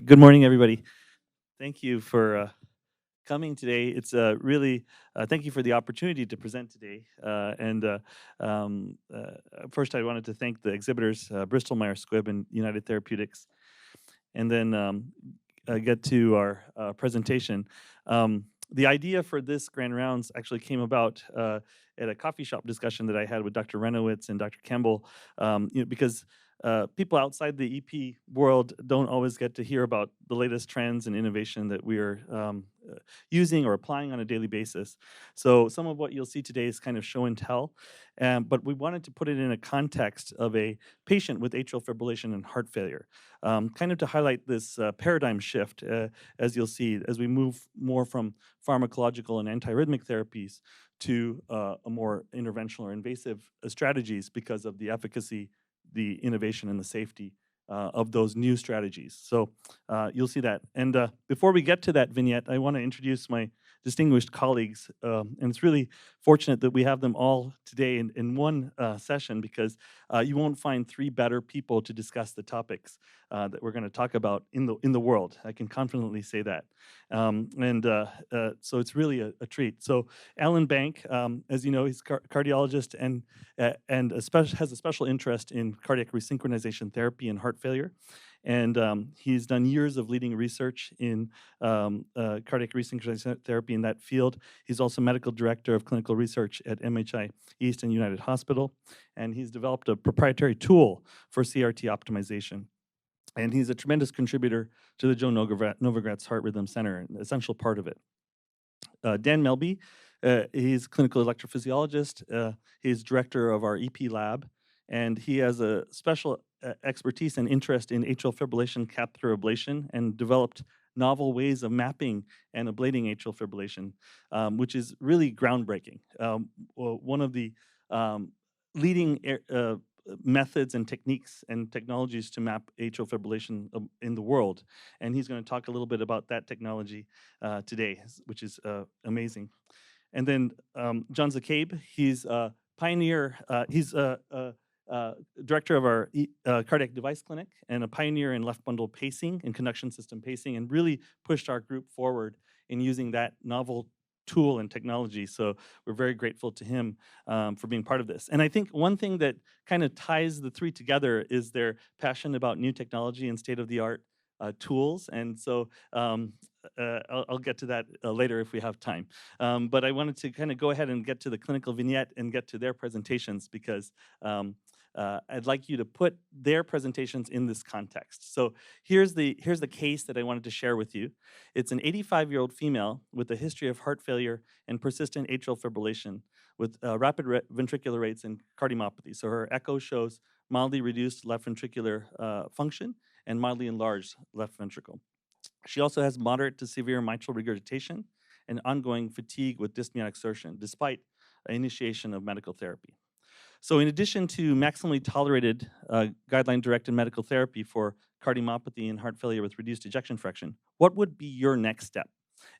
Good morning, everybody. Thank you for coming today. It's really thank you for the opportunity to present today. First, I wanted to thank the exhibitors, Bristol Myers Squibb and United Therapeutics, and then get to our presentation. The idea for this grand rounds actually came about at a coffee shop discussion that I had with Dr. Renowitz and Dr. Campbell, because people outside the EP world don't always get to hear about the latest trends and innovation that we are using or applying on a daily basis. So some of what you'll see today is kind of show and tell, but we wanted to put it in a context of a patient with atrial fibrillation and heart failure, kind of to highlight this paradigm shift, as you'll see, as we move more from pharmacological and antiarrhythmic therapies to a more interventional or invasive strategies because of the efficacy, the innovation, and the safety of those new strategies. So you'll see that. And before we get to that vignette, I want to introduce my distinguished colleagues. And it's really fortunate that we have them all today in one session, because you won't find three better people to discuss the topics that we're going to talk about in the world. I can confidently say that. So it's really a treat. So Alan Bank, as you know, he's a cardiologist and has a special interest in cardiac resynchronization therapy and heart failure. And he's done years of leading research in cardiac resynchronization therapy in that field. He's also medical director of clinical research at MHI East and United Hospital. And he's developed a proprietary tool for CRT optimization. And he's a tremendous contributor to the Joe Novogratz Heart Rhythm Center, an essential part of it. Dan Melby, he's a clinical electrophysiologist. He's director of our EP lab, and he has a special expertise and interest in atrial fibrillation catheter ablation, and developed novel ways of mapping and ablating atrial fibrillation, which is really groundbreaking. One of the leading methods and techniques and technologies to map atrial fibrillation in the world. And he's going to talk a little bit about that technology today, which is amazing. And then John Zakaib, he's a pioneer, he's director of our cardiac device clinic and a pioneer in left bundle pacing and conduction system pacing, and really pushed our group forward in using that novel tool and technology. So we're very grateful to him for being part of this. And I think one thing that kind of ties the three together is their passion about new technology and state-of-the-art tools. And so I'll get to that later if we have time. But I wanted to kind of go ahead and get to the clinical vignette and get to their presentations, because I'd like you to put their presentations in this context. So here's the case that I wanted to share with you. It's an 85-year-old female with a history of heart failure and persistent atrial fibrillation with rapid ventricular rates and cardiomyopathy. So her echo shows mildly reduced left ventricular function and mildly enlarged left ventricle. She also has moderate to severe mitral regurgitation and ongoing fatigue with dyspnea exertion, despite initiation of medical therapy. So in addition to maximally tolerated guideline-directed medical therapy for cardiomyopathy and heart failure with reduced ejection fraction, what would be your next step?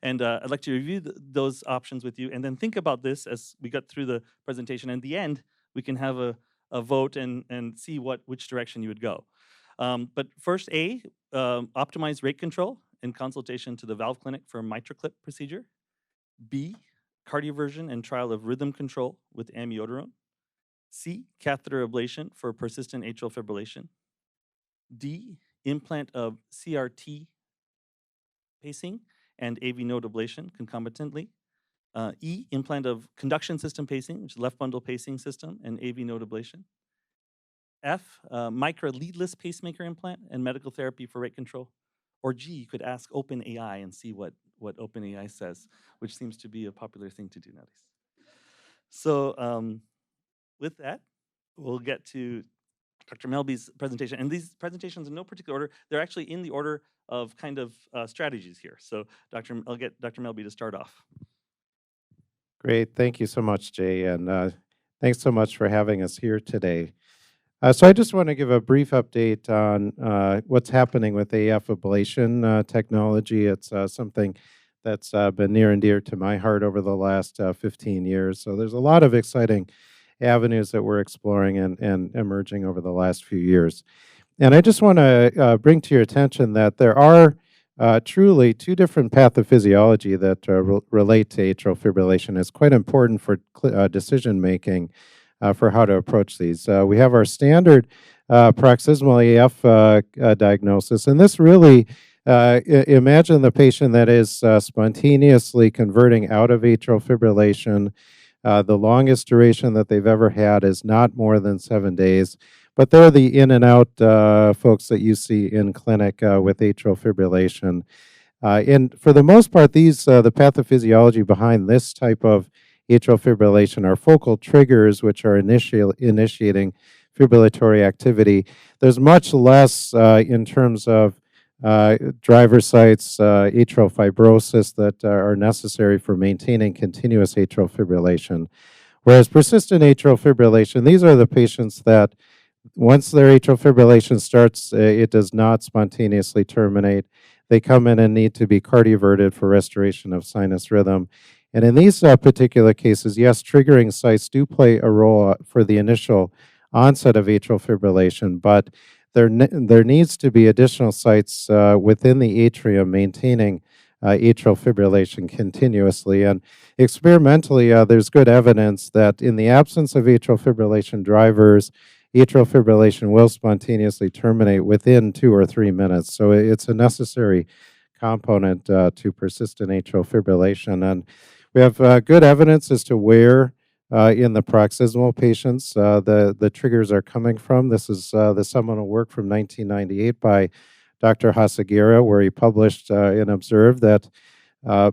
And I'd like to review those options with you, and then think about this as we get through the presentation. In the end, we can have a vote and see which direction you would go. But first, optimize rate control in consultation to the valve clinic for a MitraClip procedure. B, cardioversion and trial of rhythm control with amiodarone. C, catheter ablation for persistent atrial fibrillation. D, implant of CRT pacing and AV node ablation concomitantly. E, implant of conduction system pacing, which is left bundle pacing system, and AV node ablation. F, micro leadless pacemaker implant and medical therapy for rate control. Or G, you could ask OpenAI and see what OpenAI says, which seems to be a popular thing to do nowadays. So with that, we'll get to Dr. Melby's presentation. And these presentations in no particular order, they're actually in the order of kind of strategies here. So I'll get Dr. Melby to start off. Great, thank you so much, Jay, and thanks so much for having us here today. So I just want to give a brief update on what's happening with AF ablation technology. It's something that's been near and dear to my heart over the last 15 years. So there's a lot of exciting avenues that we're exploring and emerging over the last few years. And I just want to bring to your attention that there are truly two different pathophysiology that relate to atrial fibrillation. It's quite important for decision making for how to approach these. We have our standard paroxysmal AF diagnosis, and this really imagine the patient that is spontaneously converting out of atrial fibrillation. The longest duration that they've ever had is not more than 7 days. But they're the in and out folks that you see in clinic with atrial fibrillation. And for the most part, the pathophysiology behind this type of atrial fibrillation are focal triggers, which are initiating fibrillatory activity. There's much less in terms of driver sites, atrial fibrosis that are necessary for maintaining continuous atrial fibrillation. Whereas persistent atrial fibrillation, these are the patients that once their atrial fibrillation starts, it does not spontaneously terminate. They come in and need to be cardioverted for restoration of sinus rhythm. And in these particular cases, yes, triggering sites do play a role for the initial onset of atrial fibrillation, but there needs to be additional sites within the atrium maintaining atrial fibrillation continuously. And experimentally, there's good evidence that in the absence of atrial fibrillation drivers, atrial fibrillation will spontaneously terminate within 2 or 3 minutes. So it's a necessary component to persistent atrial fibrillation. And we have good evidence as to where in the paroxysmal patients the triggers are coming from. This is the seminal work from 1998 by Dr. Hasegawa, where he published and observed that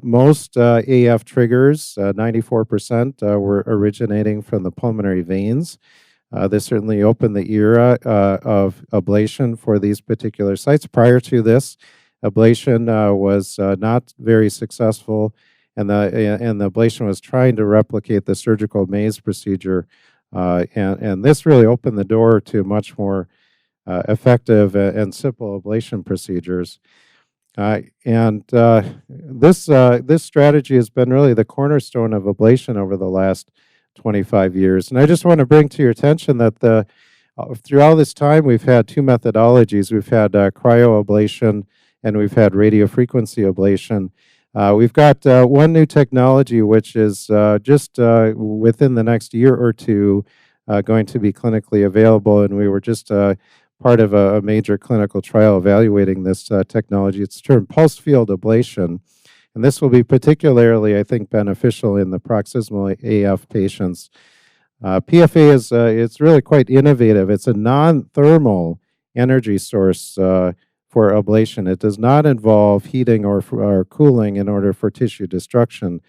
most AF triggers, 94%, were originating from the pulmonary veins. This certainly opened the era of ablation for these particular sites. Prior to this, ablation was not very successful, and the ablation was trying to replicate the surgical maze procedure, and this really opened the door to much more effective and simple ablation procedures. This strategy has been really the cornerstone of ablation over the last 25 years. And I just want to bring to your attention that through all this time, we've had two methodologies. We've had cryoablation and we've had radiofrequency ablation. We've got one new technology, which is just within the next year or two going to be clinically available. And we were just part of a major clinical trial evaluating this technology. It's termed pulse field ablation. And this will be particularly, I think, beneficial in the paroxysmal AF patients. PFA is it's really quite innovative. It's a non-thermal energy source for ablation. It does not involve heating or cooling in order for tissue destruction.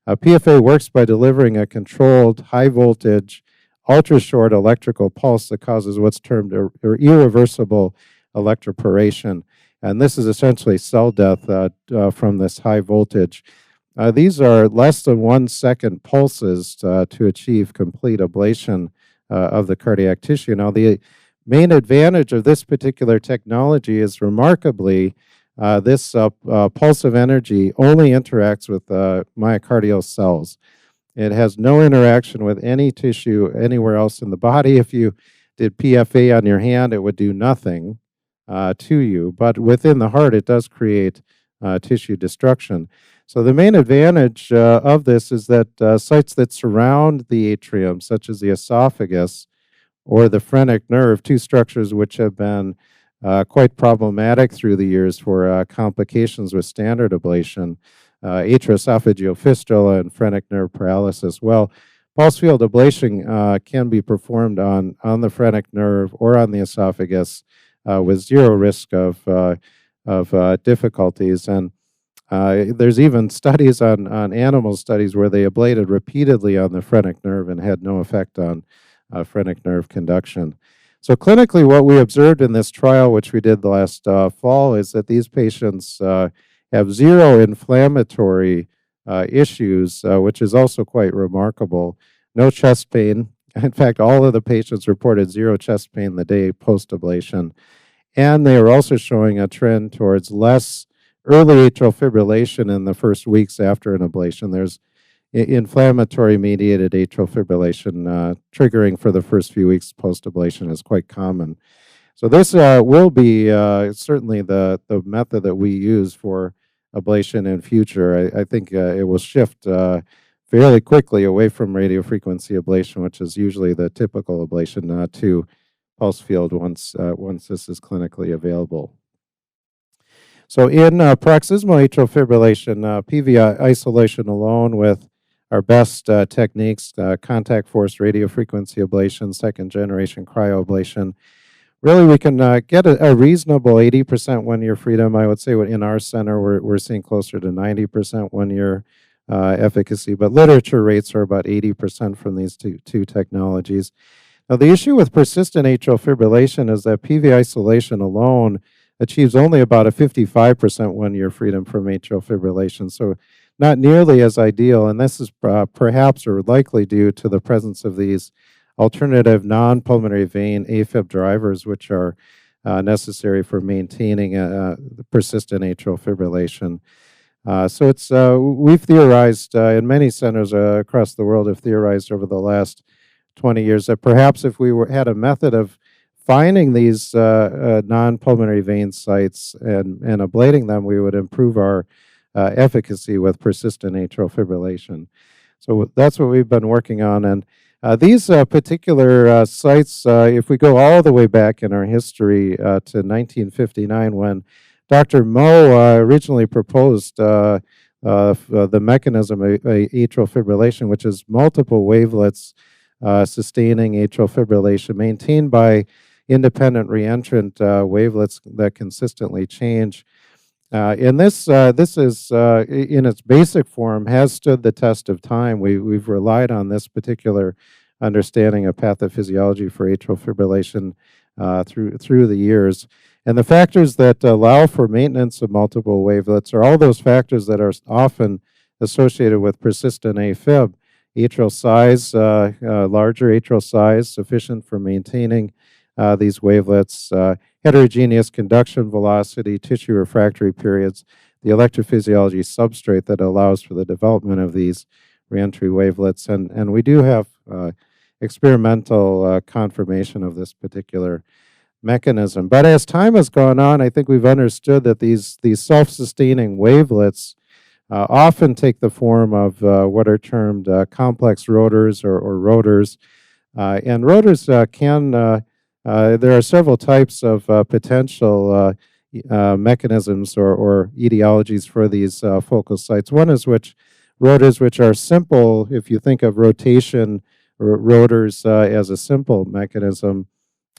PFA works by delivering a controlled, high-voltage, ultra-short electrical pulse that causes what's termed irreversible electroporation. And this is essentially cell death from this high voltage. These are less than 1 second pulses to achieve complete ablation of the cardiac tissue. Now, the main advantage of this particular technology is remarkably, this pulse of energy only interacts with myocardial cells. It has no interaction with any tissue anywhere else in the body. If you did PFA on your hand, it would do nothing to you, but within the heart, it does create tissue destruction. So the main advantage of this is that sites that surround the atrium, such as the esophagus or the phrenic nerve, two structures which have been quite problematic through the years for complications with standard ablation, atrioesophageal fistula and phrenic nerve paralysis. Well, pulse field ablation can be performed on the phrenic nerve or on the esophagus with zero risk of difficulties. And there's even studies on animal studies where they ablated repeatedly on the phrenic nerve and had no effect on phrenic nerve conduction. So clinically, what we observed in this trial, which we did last fall, is that these patients have zero inflammatory issues, which is also quite remarkable. No chest pain. In fact, all of the patients reported zero chest pain the day post-ablation. And they are also showing a trend towards less early atrial fibrillation in the first weeks after an ablation. There's inflammatory mediated atrial fibrillation triggering for the first few weeks post-ablation is quite common. So this will be certainly the method that we use for ablation in future. I think it will shift fairly quickly away from radiofrequency ablation, which is usually the typical ablation, to pulse field once this is clinically available. So in paroxysmal atrial fibrillation, PV isolation alone with our best techniques, contact force radiofrequency ablation, second generation cryoablation, really we can get a reasonable 80% 1-year freedom. I would say in our center we're seeing closer to 90% 1-year efficacy, but literature rates are about 80% from these two technologies. Now the issue with persistent atrial fibrillation is that PV isolation alone achieves only about a 55% 1-year freedom from atrial fibrillation, so not nearly as ideal, and this is perhaps or likely due to the presence of these alternative non-pulmonary vein AFib drivers, which are necessary for maintaining persistent atrial fibrillation. So it's we've theorized in many centers across the world have theorized over the last 20 years that perhaps if we had a method of finding these non-pulmonary vein sites and ablating them, we would improve our efficacy with persistent atrial fibrillation. So that's what we've been working on. And these particular sites, if we go all the way back in our history to 1959, when Dr. Moe originally proposed the mechanism of atrial fibrillation, which is multiple wavelets sustaining atrial fibrillation maintained by independent reentrant wavelets that consistently change. And this is, in its basic form, has stood the test of time. We've relied on this particular understanding of pathophysiology for atrial fibrillation through the years. And the factors that allow for maintenance of multiple wavelets are all those factors that are often associated with persistent AFib. Atrial size, larger atrial size, sufficient for maintaining these wavelets, heterogeneous conduction velocity, tissue refractory periods, the electrophysiology substrate that allows for the development of these reentry wavelets. And we do have experimental confirmation of this particular mechanism. But as time has gone on, I think we've understood that these self-sustaining wavelets often take the form of what are termed complex rotors or rotors. And rotors can there are several types of potential mechanisms or etiologies for these focal sites. One is rotors which are simple, if you think of rotation rotors as a simple mechanism.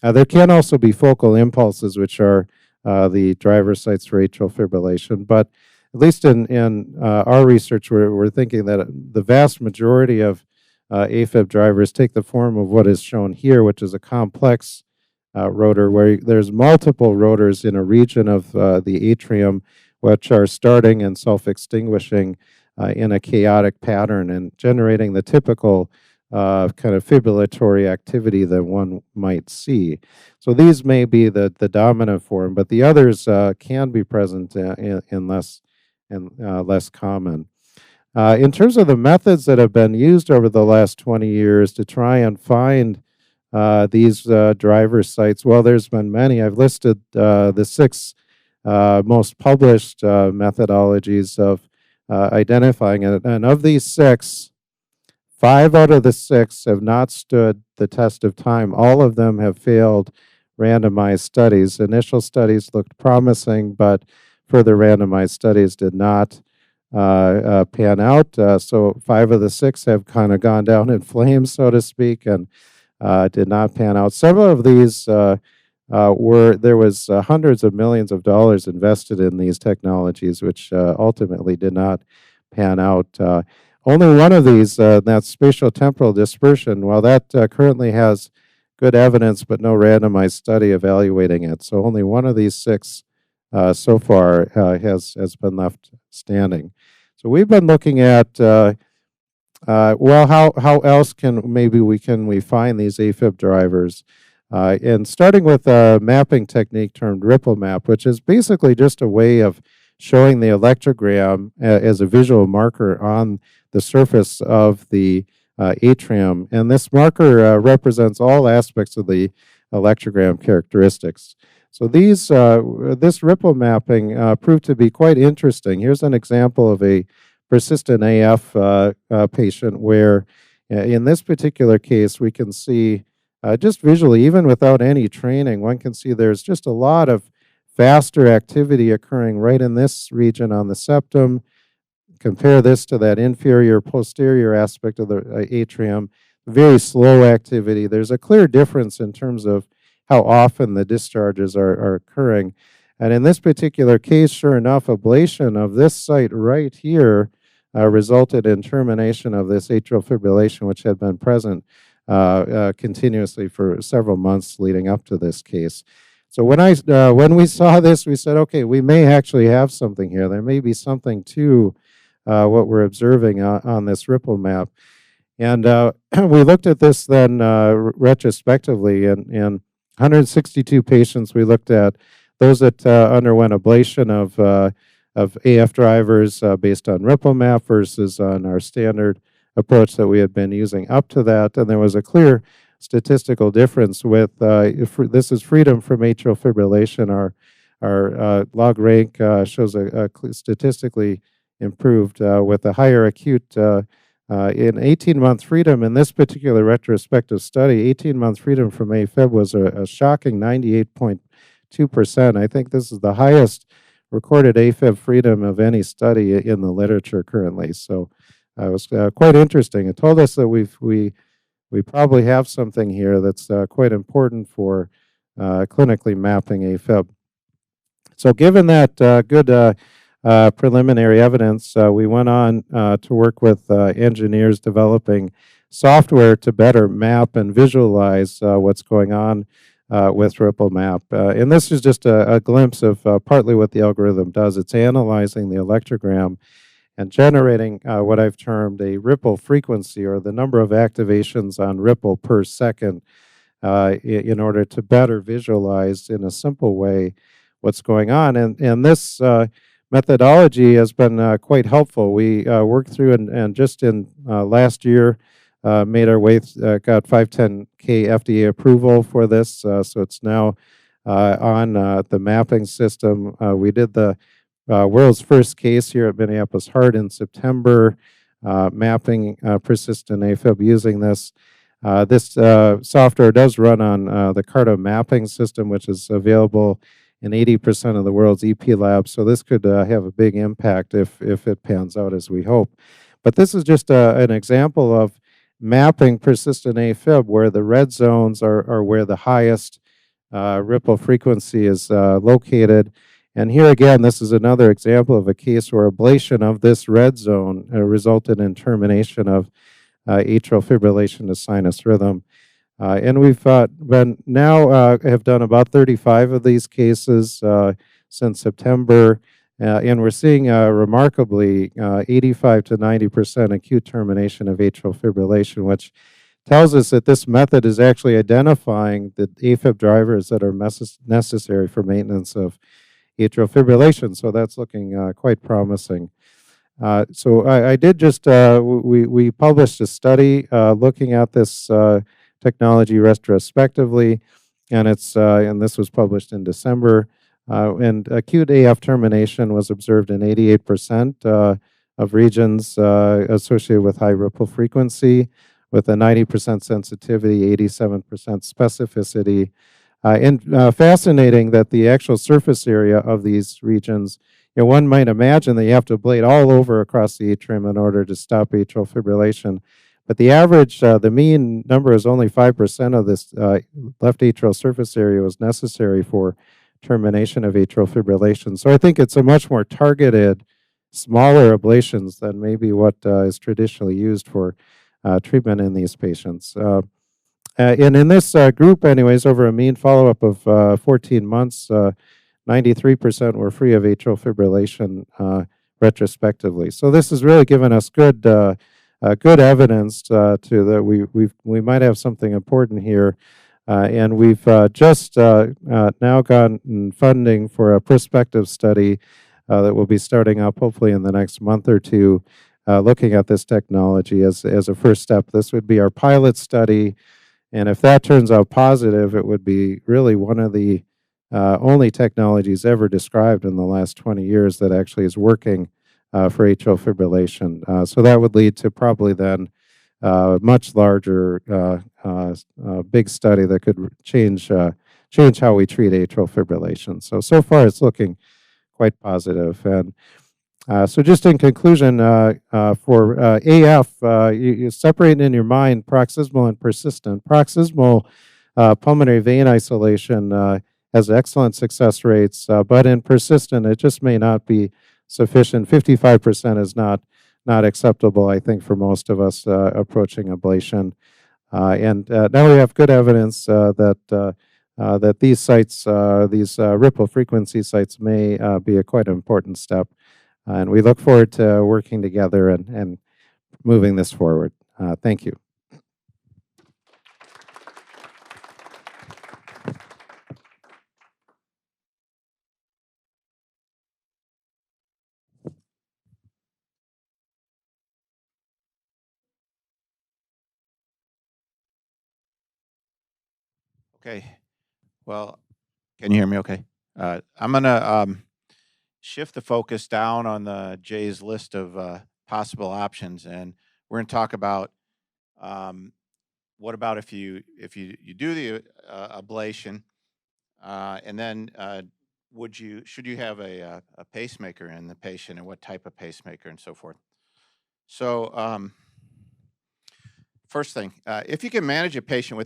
There can also be focal impulses, which are the driver sites for atrial fibrillation. But at least in our research, we're thinking that the vast majority of AFib drivers take the form of what is shown here, which is a complex rotor, where there's multiple rotors in a region of the atrium, which are starting and self-extinguishing in a chaotic pattern and generating the typical kind of fibrillatory activity that one might see. So these may be the dominant form, but the others can be present in less common. In terms of the methods that have been used over the last 20 years to try and find these driver sites, well, there's been many. I've listed the 6 most published methodologies of identifying it. And of these 6, 5 out of the 6 have not stood the test of time. All of them have failed randomized studies. Initial studies looked promising, but further randomized studies did not pan out. So 5 of the 6 have kind of gone down in flames, so to speak, and did not pan out. Several of these there was hundreds of millions of dollars invested in these technologies, which ultimately did not pan out. Only one of these, that's spatial temporal dispersion, well, that currently has good evidence, but no randomized study evaluating it. So only one of these 6 so far has been left standing. So we've been looking at well, how else can we find these AFib drivers? And starting with a mapping technique termed ripple map, which is basically just a way of showing the electrogram as a visual marker on the surface of the atrium. And this marker represents all aspects of the electrogram characteristics. So this ripple mapping proved to be quite interesting. Here's an example of a persistent AF patient where in this particular case we can see just visually, even without any training, one can see there's just a lot of faster activity occurring right in this region on the septum. Compare this to that inferior posterior aspect of the atrium, very slow activity. There's a clear difference in terms of how often the discharges are occurring. And in this particular case, sure enough, ablation of this site right here resulted in termination of this atrial fibrillation, which had been present continuously for several months leading up to this case. So when we saw this, we said, okay, we may actually have something here. There may be something to what we're observing on this ripple map. And we looked at this then retrospectively, and in 162 patients, we looked at those that underwent ablation of AF drivers based on ripple map versus on our standard approach that we had been using up to that. And there was a clear statistical difference with, this is freedom from atrial fibrillation. Our log rank shows a statistically improved with a higher acute in 18-month freedom. In this particular retrospective study, 18-month freedom from AFib was a shocking 98.2%. I think this is the highest recorded AFib freedom of any study in the literature currently. So it was quite interesting. It told us that we probably have something here that's quite important for clinically mapping AFib. So given that good preliminary evidence, we went on to work with engineers developing software to better map and visualize what's going on with ripple map. And this is just a glimpse of partly what the algorithm does. It's analyzing the electrogram and generating what I've termed a ripple frequency, or the number of activations on ripple per second, in order to better visualize in a simple way what's going on. And this methodology has been quite helpful. We worked through and just in last year made our way, got 510K FDA approval for this, so it's now on the mapping system. We did the world's first case here at Minneapolis Heart in September, mapping persistent AFib using this. This software does run on the Cardo mapping system, which is available in 80% of the world's EP labs. So this could have a big impact if it pans out as we hope. But this is just an example of mapping persistent AFib, where the red zones are where the highest ripple frequency is located. And here again, this is another example of a case where ablation of this red zone resulted in termination of atrial fibrillation to sinus rhythm. And we've been now have done about 35 of these cases since September, and we're seeing remarkably 85 to 90% acute termination of atrial fibrillation, which tells us that this method is actually identifying the AFib drivers that are necessary for maintenance of atrial fibrillation. So that's looking quite promising. So I did just, we published a study looking at this technology retrospectively, and and this was published in December. And acute AF termination was observed in 88% of regions associated with high ripple frequency, with a 90% sensitivity, 87% specificity. And fascinating that the actual surface area of these regions, one might imagine that you have to ablate all over across the atrium in order to stop atrial fibrillation. But the average, the mean number is only 5% of this left atrial surface area was necessary for termination of atrial fibrillation. So I think it's a much more targeted, smaller ablations than maybe what is traditionally used for treatment in these patients. And in this group anyways, over a mean follow-up of 14 months, 93% were free of atrial fibrillation retrospectively. So this has really given us good evidence to that we might have something important here. And we've just now gotten funding for a prospective study that will be starting up hopefully in the next month or two, looking at this technology as a first step. This would be our pilot study, And if that turns out positive, it would be really one of the only technologies ever described in the last 20 years that actually is working for atrial fibrillation. So that would lead to probably then much larger, big study that could change how we treat atrial fibrillation. So far it's looking quite positive. And so just in conclusion, for AF, you separate in your mind paroxysmal and persistent. Paroxysmal pulmonary vein isolation has excellent success rates, but in persistent, it just may not be sufficient. 55% is not acceptable, I think, for most of us approaching ablation. And now we have good evidence that these sites, these ripple frequency sites, may be a quite important step. And we look forward to working together and moving this forward. Thank you. Okay. Well, can you hear me okay? I'm going to shift the focus down on the Jay's list of possible options, and we're going to talk about what about if you do the ablation, and then should you have a pacemaker in the patient, and what type of pacemaker, and so forth. So first thing, if you can manage a patient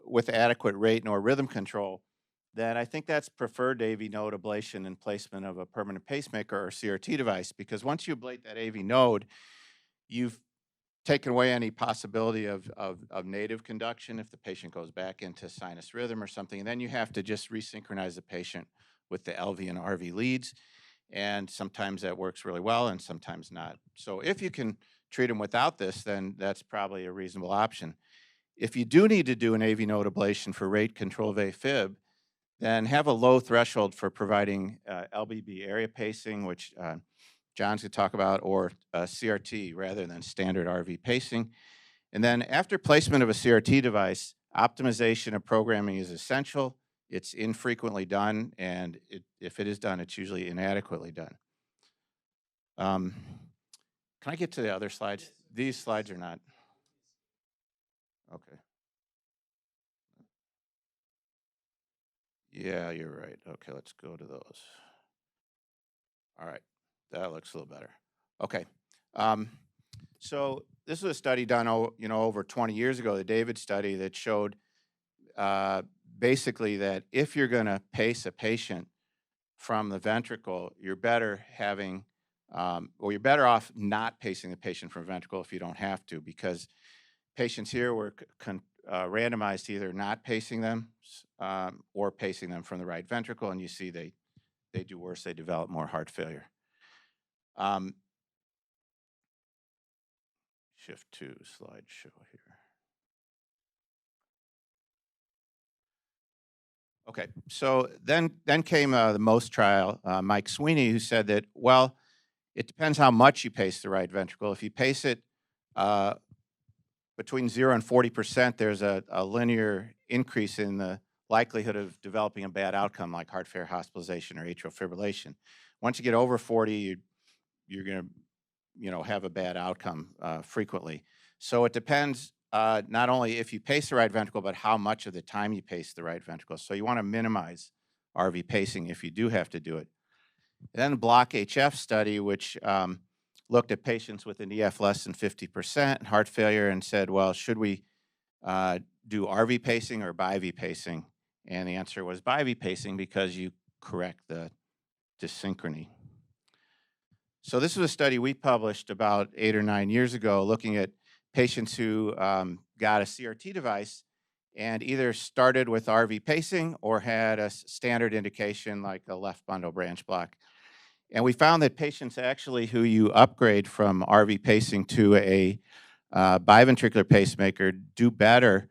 with adequate rate nor rhythm control, then I think that's preferred AV node ablation and placement of a permanent pacemaker or CRT device, because once you ablate that AV node, you've taken away any possibility of native conduction if the patient goes back into sinus rhythm or something, and then you have to just resynchronize the patient with the LV and RV leads, and sometimes that works really well and sometimes not. So if you can treat them without this, then that's probably a reasonable option. If you do need to do an AV node ablation for rate control of AFib, then have a low threshold for providing LBB area pacing, which John's going to talk about, or CRT rather than standard RV pacing. And then after placement of a CRT device, optimization of programming is essential. It's infrequently done, and if it is done, it's usually inadequately done. Can I get to the other slides? These slides are not. Okay. Yeah, you're right. Okay, let's go to those. All right, that looks a little better. Okay. So this was a study done over 20 years ago, the David study, that showed basically that if you're going to pace a patient from the ventricle, you're better having, or you're better off not pacing the patient from ventricle if you don't have to, because patients here were randomized to either not pacing them or pacing them from the right ventricle, and you see they do worse. They develop more heart failure. Shift to slideshow here. Okay, so then came the MOST trial, Mike Sweeney, who said that, well, it depends how much you pace the right ventricle. If you pace it between 0 and 40%, there's a linear increase in the likelihood of developing a bad outcome like heart failure, hospitalization, or atrial fibrillation. Once you get over 40, you're going to have a bad outcome frequently. So it depends not only if you pace the right ventricle, but how much of the time you pace the right ventricle. So you want to minimize RV pacing if you do have to do it. And then the Block HF study, which looked at patients with an EF less than 50% and heart failure, and said, well, should we do RV pacing or BIV pacing? And the answer was BIV pacing, because you correct the dyssynchrony. So this was a study we published about 8 or 9 years ago, looking at patients who got a CRT device and either started with RV pacing or had a standard indication like a left bundle branch block. And we found that patients actually who you upgrade from RV pacing to a biventricular pacemaker do better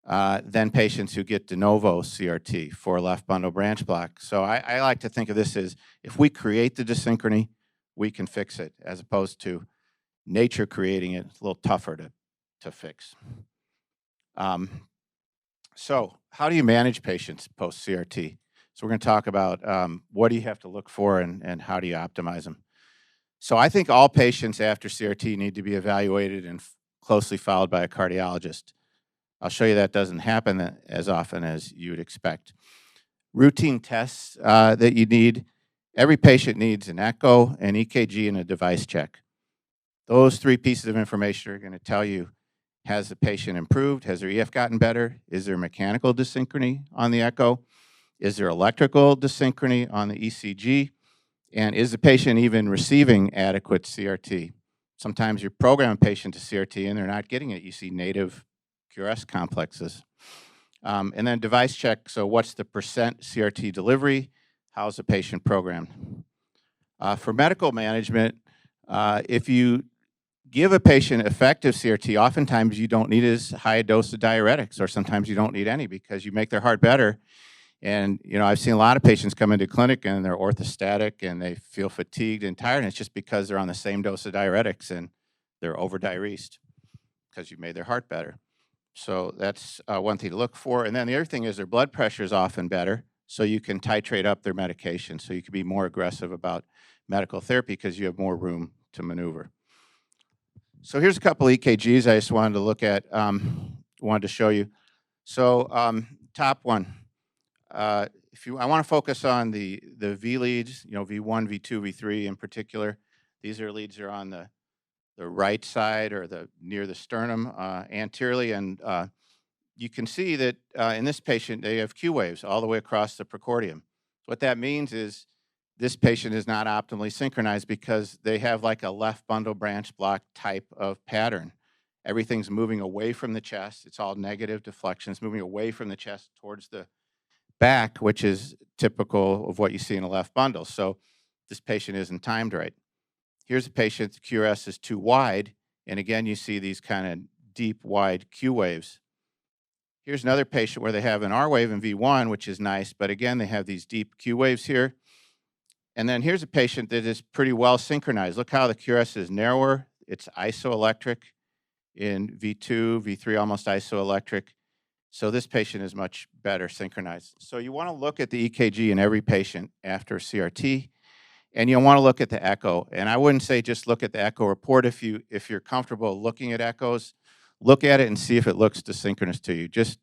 than patients who get de novo CRT for left bundle branch block. So I like to think of this as, if we create the dyssynchrony, we can fix it, as opposed to nature creating it. It's a little tougher to fix. So how do you manage patients post-CRT? So we're going to talk about what do you have to look for and how do you optimize them. So I think all patients after CRT need to be evaluated and closely followed by a cardiologist. I'll show you that doesn't happen as often as you would expect. Routine tests that you need, every patient needs an echo, an EKG, and a device check. Those three pieces of information are going to tell you, has the patient improved? Has their EF gotten better? Is there mechanical dyssynchrony on the echo? Is there electrical dyssynchrony on the ECG? And is the patient even receiving adequate CRT? Sometimes you program a patient to CRT and they're not getting it. You see native QRS complexes. And then device check, so what's the percent CRT delivery? How's the patient programmed? For medical management, if you give a patient effective CRT, oftentimes you don't need as high a dose of diuretics, or sometimes you don't need any because you make their heart better. And I've seen a lot of patients come into clinic and they're orthostatic and they feel fatigued and tired, and it's just because they're on the same dose of diuretics and they're over-diuresed because you made their heart better. So that's one thing to look for. And then the other thing is their blood pressure is often better, so you can titrate up their medication. So you can be more aggressive about medical therapy because you have more room to maneuver. So here's a couple EKGs I just wanted to look at, wanted to show you. So top one, I want to focus on the V leads, V1, V2, V3 in particular. These are leads that are on the right side or near the sternum anteriorly, and you can see that in this patient they have Q waves all the way across the precordium. What that means is this patient is not optimally synchronized because they have like a left bundle branch block type of pattern. Everything's moving away from the chest. It's all negative deflections, moving away from the chest towards the back, which is typical of what you see in a left bundle. So this patient isn't timed right. Here's a patient, the QRS is too wide, and again, you see these kind of deep, wide Q waves. Here's another patient where they have an R wave in V1, which is nice, but again, they have these deep Q waves here. And then here's a patient that is pretty well synchronized. Look how the QRS is narrower. It's isoelectric in V2, V3 almost isoelectric. So this patient is much better synchronized. So you want to look at the EKG in every patient after CRT, and you want to look at the echo. And I wouldn't say just look at the echo report. If you're comfortable looking at echoes, look at it and see if it looks desynchronous to you. Just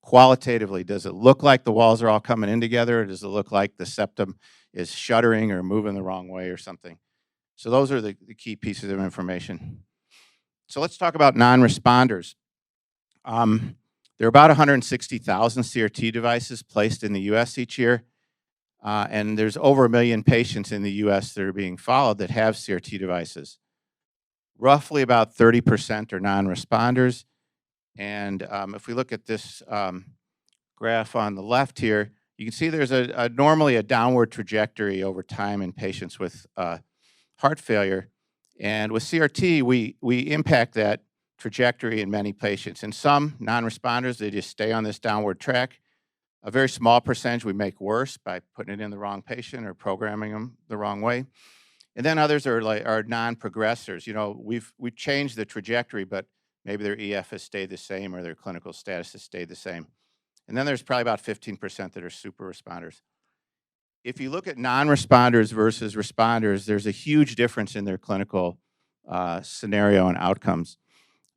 qualitatively, does it look like the walls are all coming in together, or does it look like the septum is shuddering or moving the wrong way or something? So those are the key pieces of information. So let's talk about non-responders. There are about 160,000 CRT devices placed in the US each year, and there's over 1 million patients in the US that are being followed that have CRT devices. Roughly about 30% are non-responders, and if we look at this graph on the left here, you can see there's normally a downward trajectory over time in patients with heart failure, and with CRT, we impact that trajectory in many patients. In some non-responders, they just stay on this downward track. A very small percentage we make worse by putting it in the wrong patient or programming them the wrong way. And then others are non-progressors. We've changed the trajectory, but maybe their EF has stayed the same or their clinical status has stayed the same. And then there's probably about 15% that are super responders. If you look at non-responders versus responders, there's a huge difference in their clinical scenario and outcomes.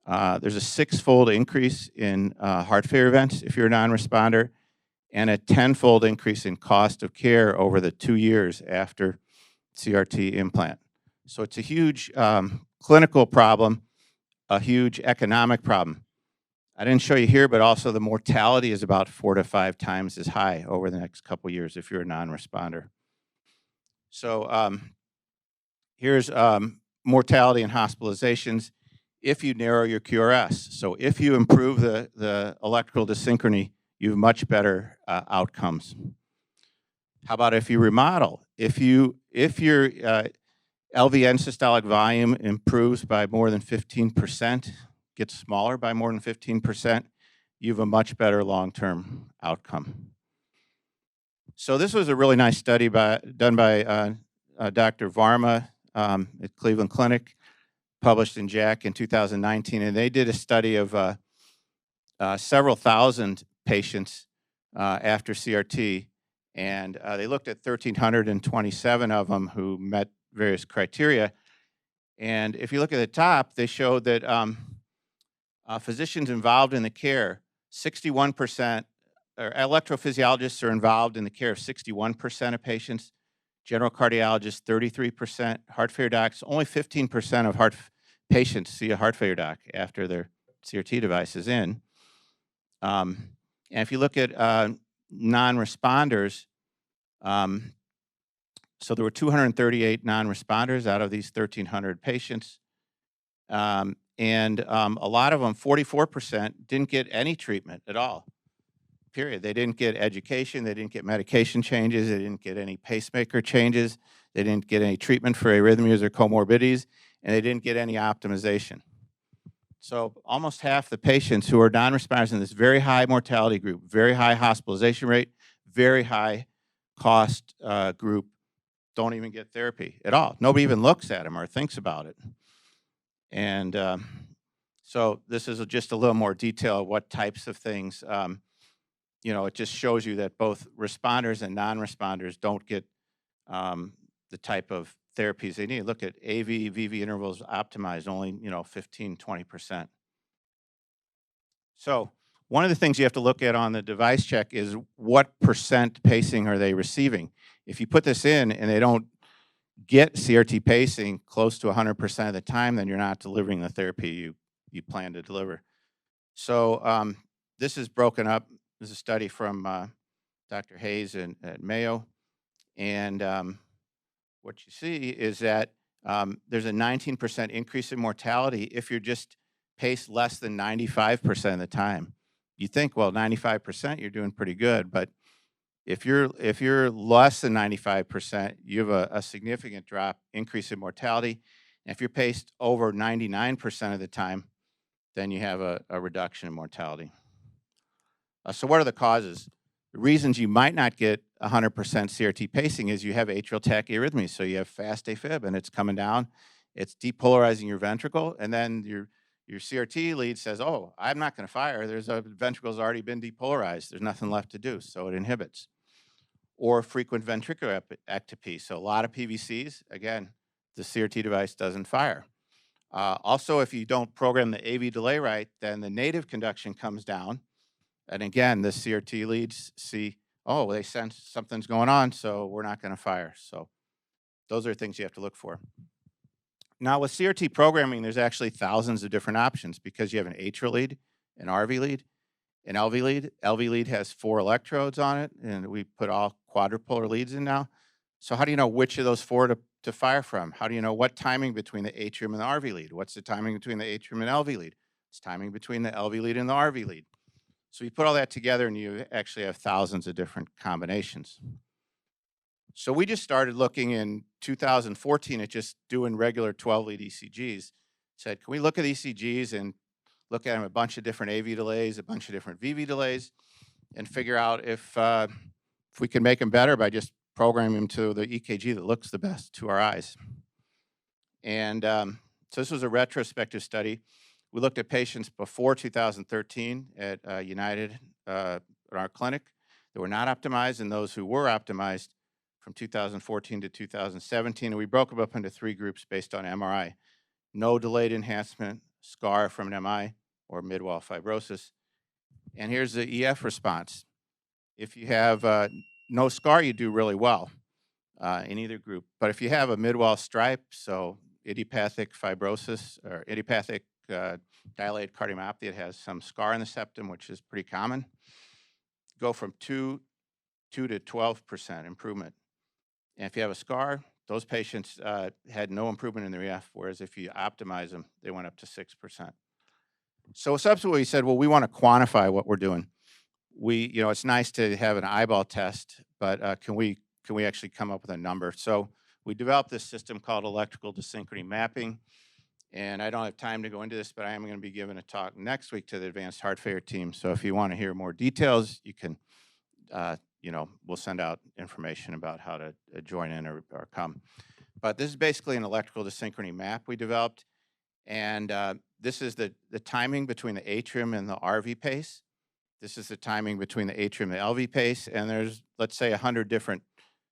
There's a 6-fold increase in heart failure events if you're a non-responder, and a 10-fold increase in cost of care over the 2 years after CRT implant. So it's a huge clinical problem, a huge economic problem. I didn't show you here, but also the mortality is about 4 to 5 times as high over the next couple years if you're a non-responder. So here's mortality and hospitalizations if you narrow your QRS. So if you improve the electrical dyssynchrony, you have much better outcomes. How about if you remodel? If your LV end systolic volume improves by more than 15%, gets smaller by more than 15%, you have a much better long-term outcome. So this was a really nice study done by Dr. Varma at Cleveland Clinic, published in JACC in 2019, and they did a study of several thousand patients after CRT, and they looked at 1,327 of them who met various criteria. And if you look at the top, they showed that physicians involved in the care, 61%, or electrophysiologists are involved in the care of 61% of patients, general cardiologists 33%, heart failure docs, only 15% of patients see a heart failure doc after their CRT device is in. And if you look at non-responders, so there were 238 non-responders out of these 1,300 patients. And a lot of them, 44%, didn't get any treatment at all, period. They didn't get education, they didn't get medication changes, they didn't get any pacemaker changes, they didn't get any treatment for arrhythmias or comorbidities, and they didn't get any optimization. So almost half the patients who are non-responders in this very high mortality group, very high hospitalization rate, very high cost group, don't even get therapy at all. Nobody even looks at them or thinks about it. And so this is just a little more detail of what types of things, you know, it just shows you that both responders and non-responders don't get the type of therapies they need. Look at AV, VV intervals optimized, only, you know, 15, 20%. So one of the things you have to look at on the device check is what percent pacing are they receiving? If you put this in and they don't get CRT pacing close to 100% of the time, then you're not delivering the therapy you plan to deliver. So this is broken up. This is a study from Dr. Hayes at Mayo. And what you see is that there's a 19% increase in mortality if you're just paced less than 95% of the time. You think, well, 95%, you're doing pretty good. But if you're less than 95%, you have a significant increase in mortality. And if you're paced over 99% of the time, then you have a reduction in mortality. So what are the causes? The reasons you might not get 100% CRT pacing is you have atrial tachyarrhythmia. So you have fast AFib and it's coming down, it's depolarizing your ventricle, and then your CRT lead says, oh, I'm not going to fire. Ventricle's already been depolarized. There's nothing left to do, so it inhibits. Or frequent ventricular ectopy. So a lot of PVCs, again, the CRT device doesn't fire. Also, if you don't program the AV delay right, then the native conduction comes down. And again, the CRT leads see, oh, they sense something's going on, so we're not going to fire. So those are things you have to look for. Now with CRT programming, there's actually thousands of different options because you have an atrial lead, an RV lead, an LV lead. LV lead has 4 electrodes on it, and we put all quadrupolar leads in now. So how do you know which of those 4 to fire from? How do you know what timing between the atrium and the RV lead? What's the timing between the atrium and LV lead? It's timing between the LV lead and the RV lead. So you put all that together and you actually have thousands of different combinations. So we just started looking in 2014 at just doing regular 12-lead ECGs. Said, can we look at ECGs and look at them a bunch of different AV delays, a bunch of different VV delays, and figure out if we can make them better by just programming them to the EKG that looks the best to our eyes. And so this was a retrospective study. We looked at patients before 2013 at United at our clinic that were not optimized and those who were optimized from 2014 to 2017. And we broke them up into 3 groups based on MRI. No delayed enhancement, scar from an MI, or mid-wall fibrosis. And here's the EF response. If you have no scar, you do really well in either group. But if you have a mid-wall stripe, so idiopathic fibrosis or idiopathic dilated cardiomyopathy, it has some scar in the septum, which is pretty common, go from 2 to 12% improvement. And if you have a scar, those patients had no improvement in their EF, whereas if you optimize them, they went up to 6%. So subsequently we said, well, we want to quantify what we're doing. It's nice to have an eyeball test, but can we actually come up with a number? So we developed this system called electrical desynchrony mapping. And I don't have time to go into this, but I am going to be giving a talk next week to the advanced heart failure team. So if you want to hear more details, you can, we'll send out information about how to join in or come. But this is basically an electrical desynchrony map we developed. And this is the timing between the atrium and the RV pace. This is the timing between the atrium and the LV pace, and there's, let's say, 100 different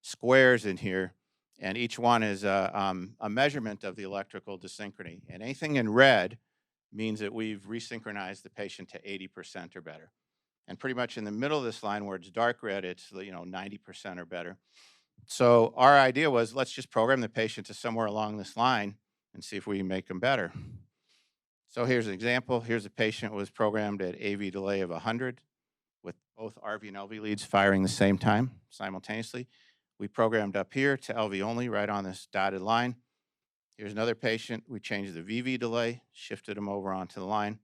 squares in here, and each one is a measurement of the electrical dyssynchrony. And anything in red means that we've resynchronized the patient to 80% or better. And pretty much in the middle of this line where it's dark red, it's 90% or better. So our idea was, let's just program the patient to somewhere along this line and see if we can make them better. So here's an example. Here's a patient who was programmed at AV delay of 100 with both RV and LV leads firing the same time, simultaneously. We programmed up here to LV only, right on this dotted line. Here's another patient. We changed the VV delay, shifted them over onto the line.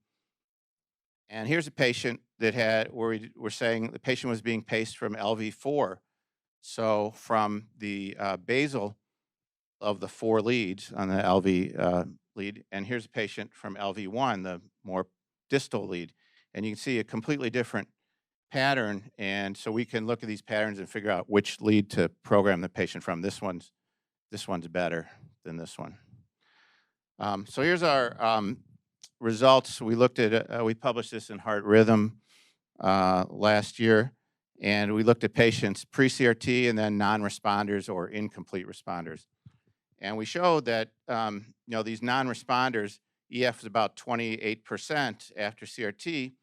And here's a patient that had, where we were saying the patient was being paced from LV4. So from the basal of the 4 leads on the LV lead, and here's a patient from LV1, the more distal lead. And you can see a completely different pattern, and so we can look at these patterns and figure out which lead to program the patient from. This one's better than this one. So here's our results. We looked at, we published this in Heart Rhythm last year, and we looked at patients pre-CRT and then non-responders or incomplete responders. And we showed that these non-responders, EF is about 28% after CRT,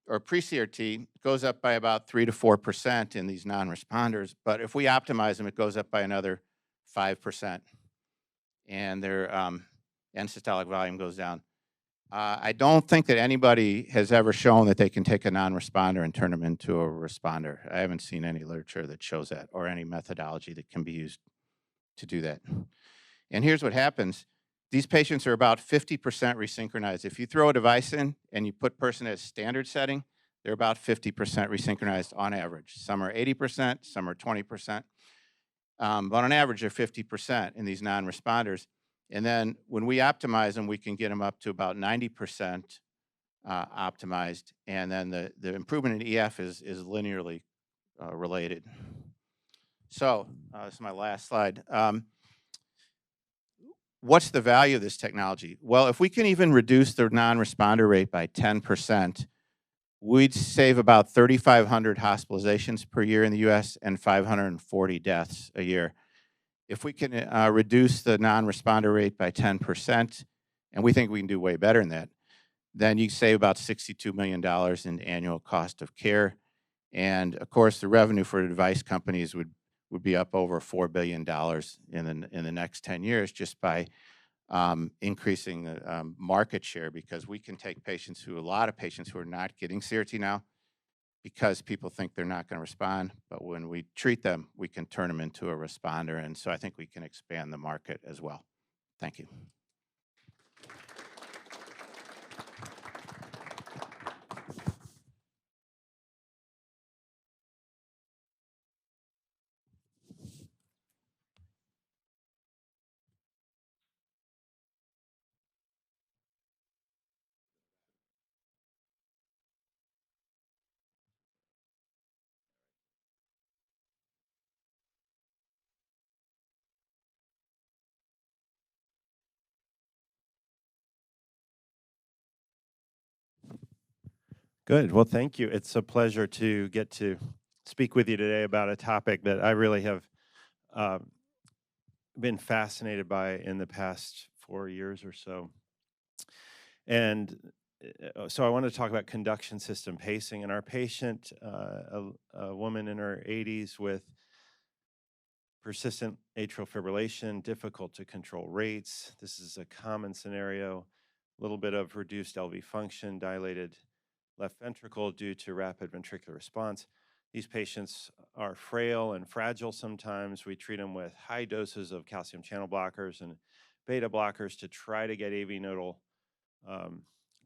or pre-CRT, goes up by about 3 to 4% in these non-responders. But if we optimize them, it goes up by another 5%. And their end systolic volume goes down. I don't think that anybody has ever shown that they can take a non-responder and turn them into a responder. I haven't seen any literature that shows that, or any methodology that can be used to do that. And here's what happens. These patients are about 50% resynchronized. If you throw a device in and you put person at standard setting, they're about 50% resynchronized on average. Some are 80%, some are 20%. But on average, they're 50% in these non-responders. And then when we optimize them, we can get them up to about 90% optimized. And then the improvement in EF is linearly related. So this is my last slide. What's the value of this technology? Well, if we can even reduce the non-responder rate by 10%, we'd save about 3,500 hospitalizations per year in the US and 540 deaths a year. If we can reduce the non-responder rate by 10%, and we think we can do way better than that, then you save about $62 million in annual cost of care. And of course, the revenue for the device companies would be up over $4 billion in the next 10 years just by increasing the market share, because we can take patients a lot of patients who are not getting CRT now because people think they're not going to respond. But when we treat them, we can turn them into a responder. And so I think we can expand the market as well. Thank you. Good. Well, thank you. It's a pleasure to get to speak with you today about a topic that I really have been fascinated by in the past 4 years or so. And so I want to talk about conduction system pacing. And our patient, a woman in her 80s with persistent atrial fibrillation, difficult to control rates. This is a common scenario. A little bit of reduced LV function, dilated left ventricle due to rapid ventricular response. These patients are frail and fragile sometimes. We treat them with high doses of calcium channel blockers and beta blockers to try to get AV nodal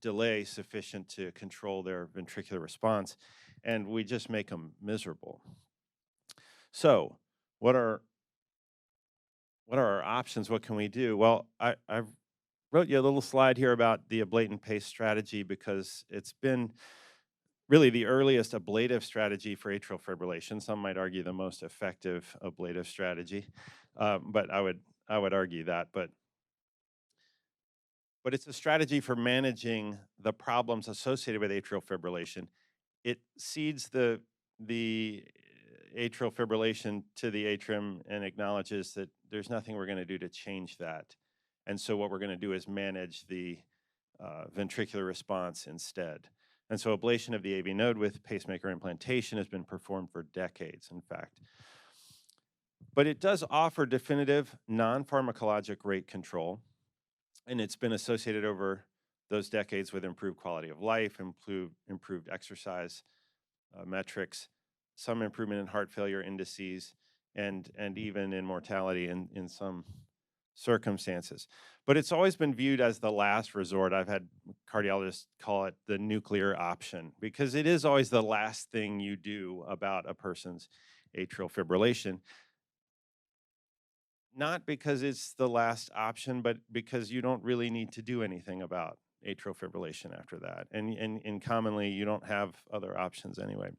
delay sufficient to control their ventricular response, and we just make them miserable. So what are our options? What can we do? Well, I wrote you a little slide here about the ablatant pace strategy because it's been really the earliest ablative strategy for atrial fibrillation. Some might argue the most effective ablative strategy, but I would argue that. But it's a strategy for managing the problems associated with atrial fibrillation it seeds the atrial fibrillation to the atrium and acknowledges that there's nothing we're going to do to change that. And so what we're going to do is manage the ventricular response instead. And so ablation of the AV node with pacemaker implantation has been performed for decades, in fact. But it does offer definitive non-pharmacologic rate control, and it's been associated over those decades with improved quality of life, improved exercise metrics, some improvement in heart failure indices, and even in mortality in some circumstances. But it's always been viewed as the last resort. I've had cardiologists call it the nuclear option, because it is always the last thing you do about a person's atrial fibrillation. Not because it's the last option, but because you don't really need to do anything about atrial fibrillation after that. And commonly, you don't have other options anyway.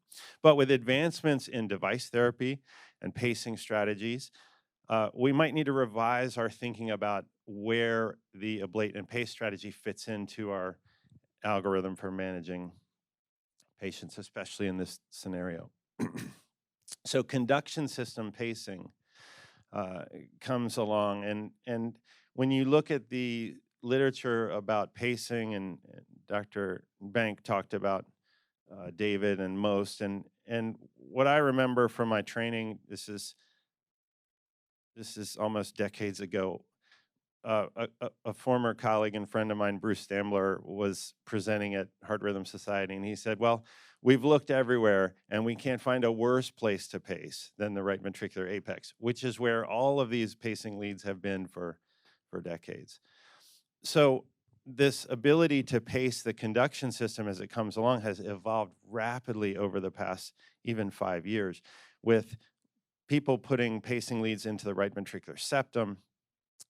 But with advancements in device therapy and pacing strategies, we might need to revise our thinking about where the ablate and pace strategy fits into our algorithm for managing patients, especially in this scenario. So conduction system pacing comes along, and when you look at the literature about pacing, and Dr. Bank talked about David and most, and what I remember from my training, this is almost decades ago. A former colleague and friend of mine, Bruce Stambler, was presenting at Heart Rhythm Society, and he said, well, we've looked everywhere, and we can't find a worse place to pace than the right ventricular apex, which is where all of these pacing leads have been for decades. So this ability to pace the conduction system as it comes along has evolved rapidly over the past even 5 years, with people putting pacing leads into the right ventricular septum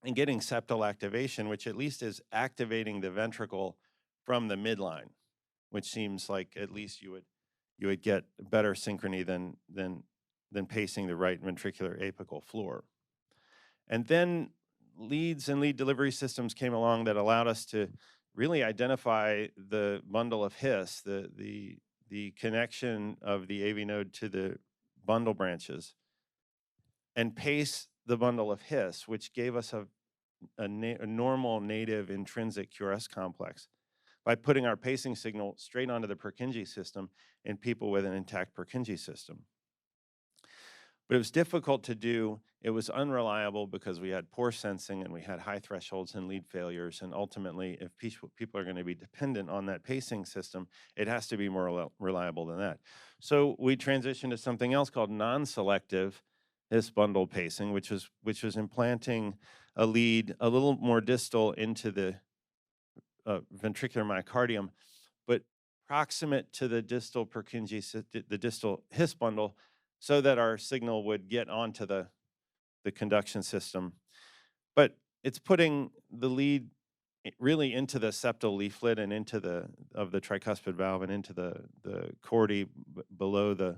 and getting septal activation, which at least is activating the ventricle from the midline, which seems like at least you would get better synchrony than pacing the right ventricular apical floor. And then leads and lead delivery systems came along that allowed us to really identify the bundle of His, the connection of the AV node to the bundle branches, and pace the bundle of His, which gave us a normal native intrinsic QRS complex by putting our pacing signal straight onto the Purkinje system in people with an intact Purkinje system. But it was difficult to do. It was unreliable because we had poor sensing and we had high thresholds and lead failures. And ultimately, if people are going to be dependent on that pacing system, it has to be more reliable than that. So we transitioned to something else called non-selective His bundle pacing, which was implanting a lead a little more distal into the ventricular myocardium, but proximate to the distal Purkinje, the distal His bundle, so that our signal would get onto the conduction system. But it's putting the lead really into the septal leaflet and into the tricuspid valve and into the chordae below the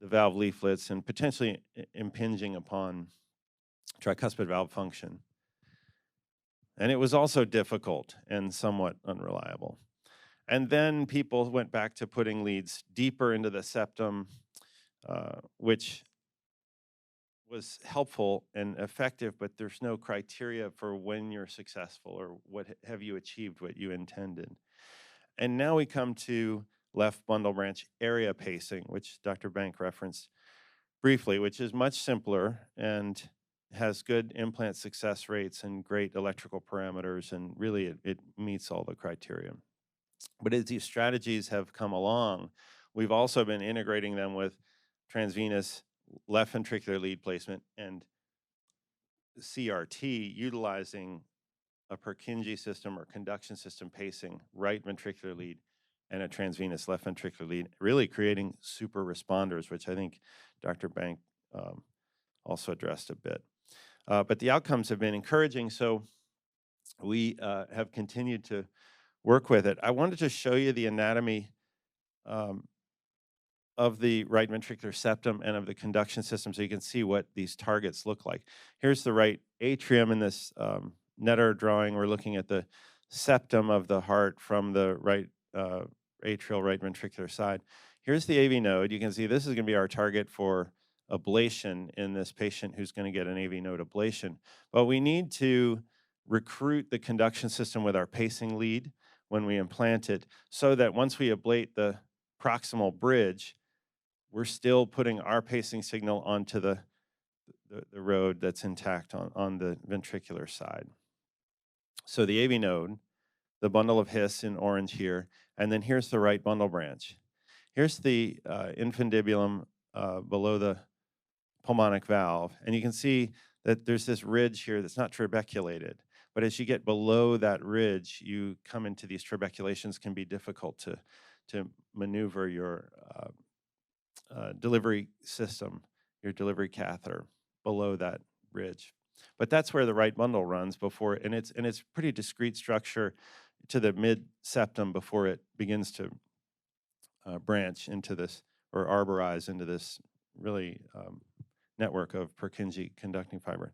valve leaflets, and potentially impinging upon tricuspid valve function. And it was also difficult and somewhat unreliable. And then people went back to putting leads deeper into the septum, which was helpful and effective, but there's no criteria for when you're successful or what have you achieved what you intended. And now we come to left bundle branch area pacing, which Dr. Bank referenced briefly, which is much simpler and has good implant success rates and great electrical parameters, and really it meets all the criteria. But as these strategies have come along, we've also been integrating them with transvenous left ventricular lead placement and CRT, utilizing a Purkinje system or conduction system pacing right ventricular lead and a transvenous left ventricular lead, really creating super responders, which I think Dr. Bank also addressed a bit. But the outcomes have been encouraging, so we have continued to work with it. I wanted to show you the anatomy of the right ventricular septum and of the conduction system so you can see what these targets look like. Here's the right atrium in this Netter drawing. We're looking at the septum of the heart from the right atrial right ventricular side. Here's the AV node. You can see this is going to be our target for ablation in this patient who's going to get an AV node ablation. But we need to recruit the conduction system with our pacing lead when we implant it, so that once we ablate the proximal bridge, we're still putting our pacing signal onto the road that's intact on the ventricular side. So the AV node, the bundle of His in orange here, and then here's the right bundle branch. Here's the infundibulum below the pulmonic valve, and you can see that there's this ridge here that's not trabeculated. But as you get below that ridge, you come into these trabeculations. Can be difficult to maneuver your delivery system, your delivery catheter below that ridge. But that's where the right bundle runs before, and it's pretty discrete structure to the mid septum before it begins to branch into this, or arborize into this really network of Purkinje conducting fiber.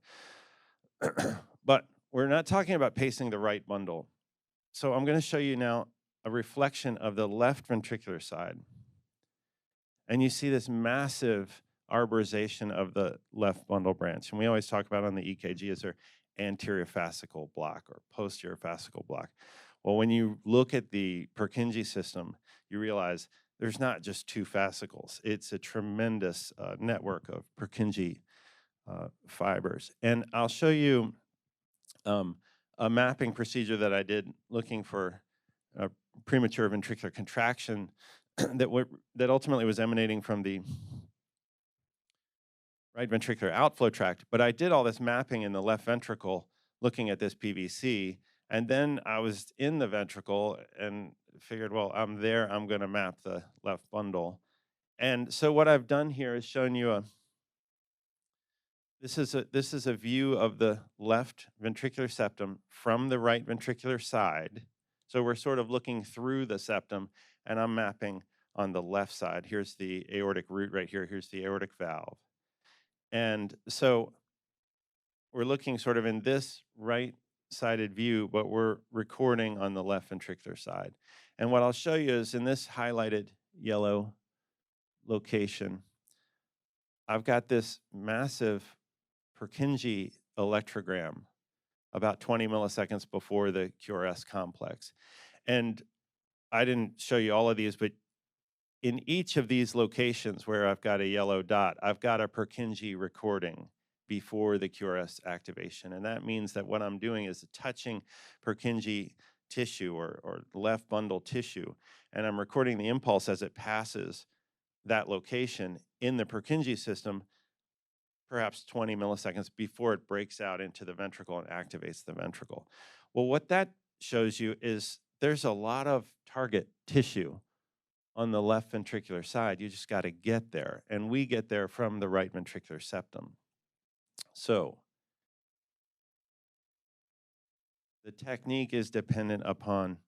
But we're not talking about pacing the right bundle. So I'm going to show you now a reflection of the left ventricular side. And you see this massive arborization of the left bundle branch. And we always talk about on the EKG is there anterior fascicle block or posterior fascicle block. Well, when you look at the Purkinje system, you realize there's not just two fascicles. It's a tremendous network of Purkinje fibers. And I'll show you a mapping procedure that I did looking for premature ventricular contraction that ultimately was emanating from the right ventricular outflow tract. But I did all this mapping in the left ventricle looking at this PVC, and then I was in the ventricle and figured, well, I'm there, I'm going to map the left bundle. And so what I've done here is shown you this is a view of the left ventricular septum from the right ventricular side. So we're sort of looking through the septum, and I'm mapping on the left side. Here's the aortic root right here. Here's the aortic valve. And so we're looking sort of in this right-sided view, but we're recording on the left ventricular side. And what I'll show you is in this highlighted yellow location, I've got this massive Purkinje electrogram about 20 milliseconds before the QRS complex. And I didn't show you all of these, but in each of these locations where I've got a yellow dot, I've got a Purkinje recording before the QRS activation. And that means that what I'm doing is touching Purkinje tissue or left bundle tissue, and I'm recording the impulse as it passes that location in the Purkinje system, perhaps 20 milliseconds before it breaks out into the ventricle and activates the ventricle. Well, what that shows you is there's a lot of target tissue on the left ventricular side. You just got to get there, and we get there from the right ventricular septum. So the technique is dependent upon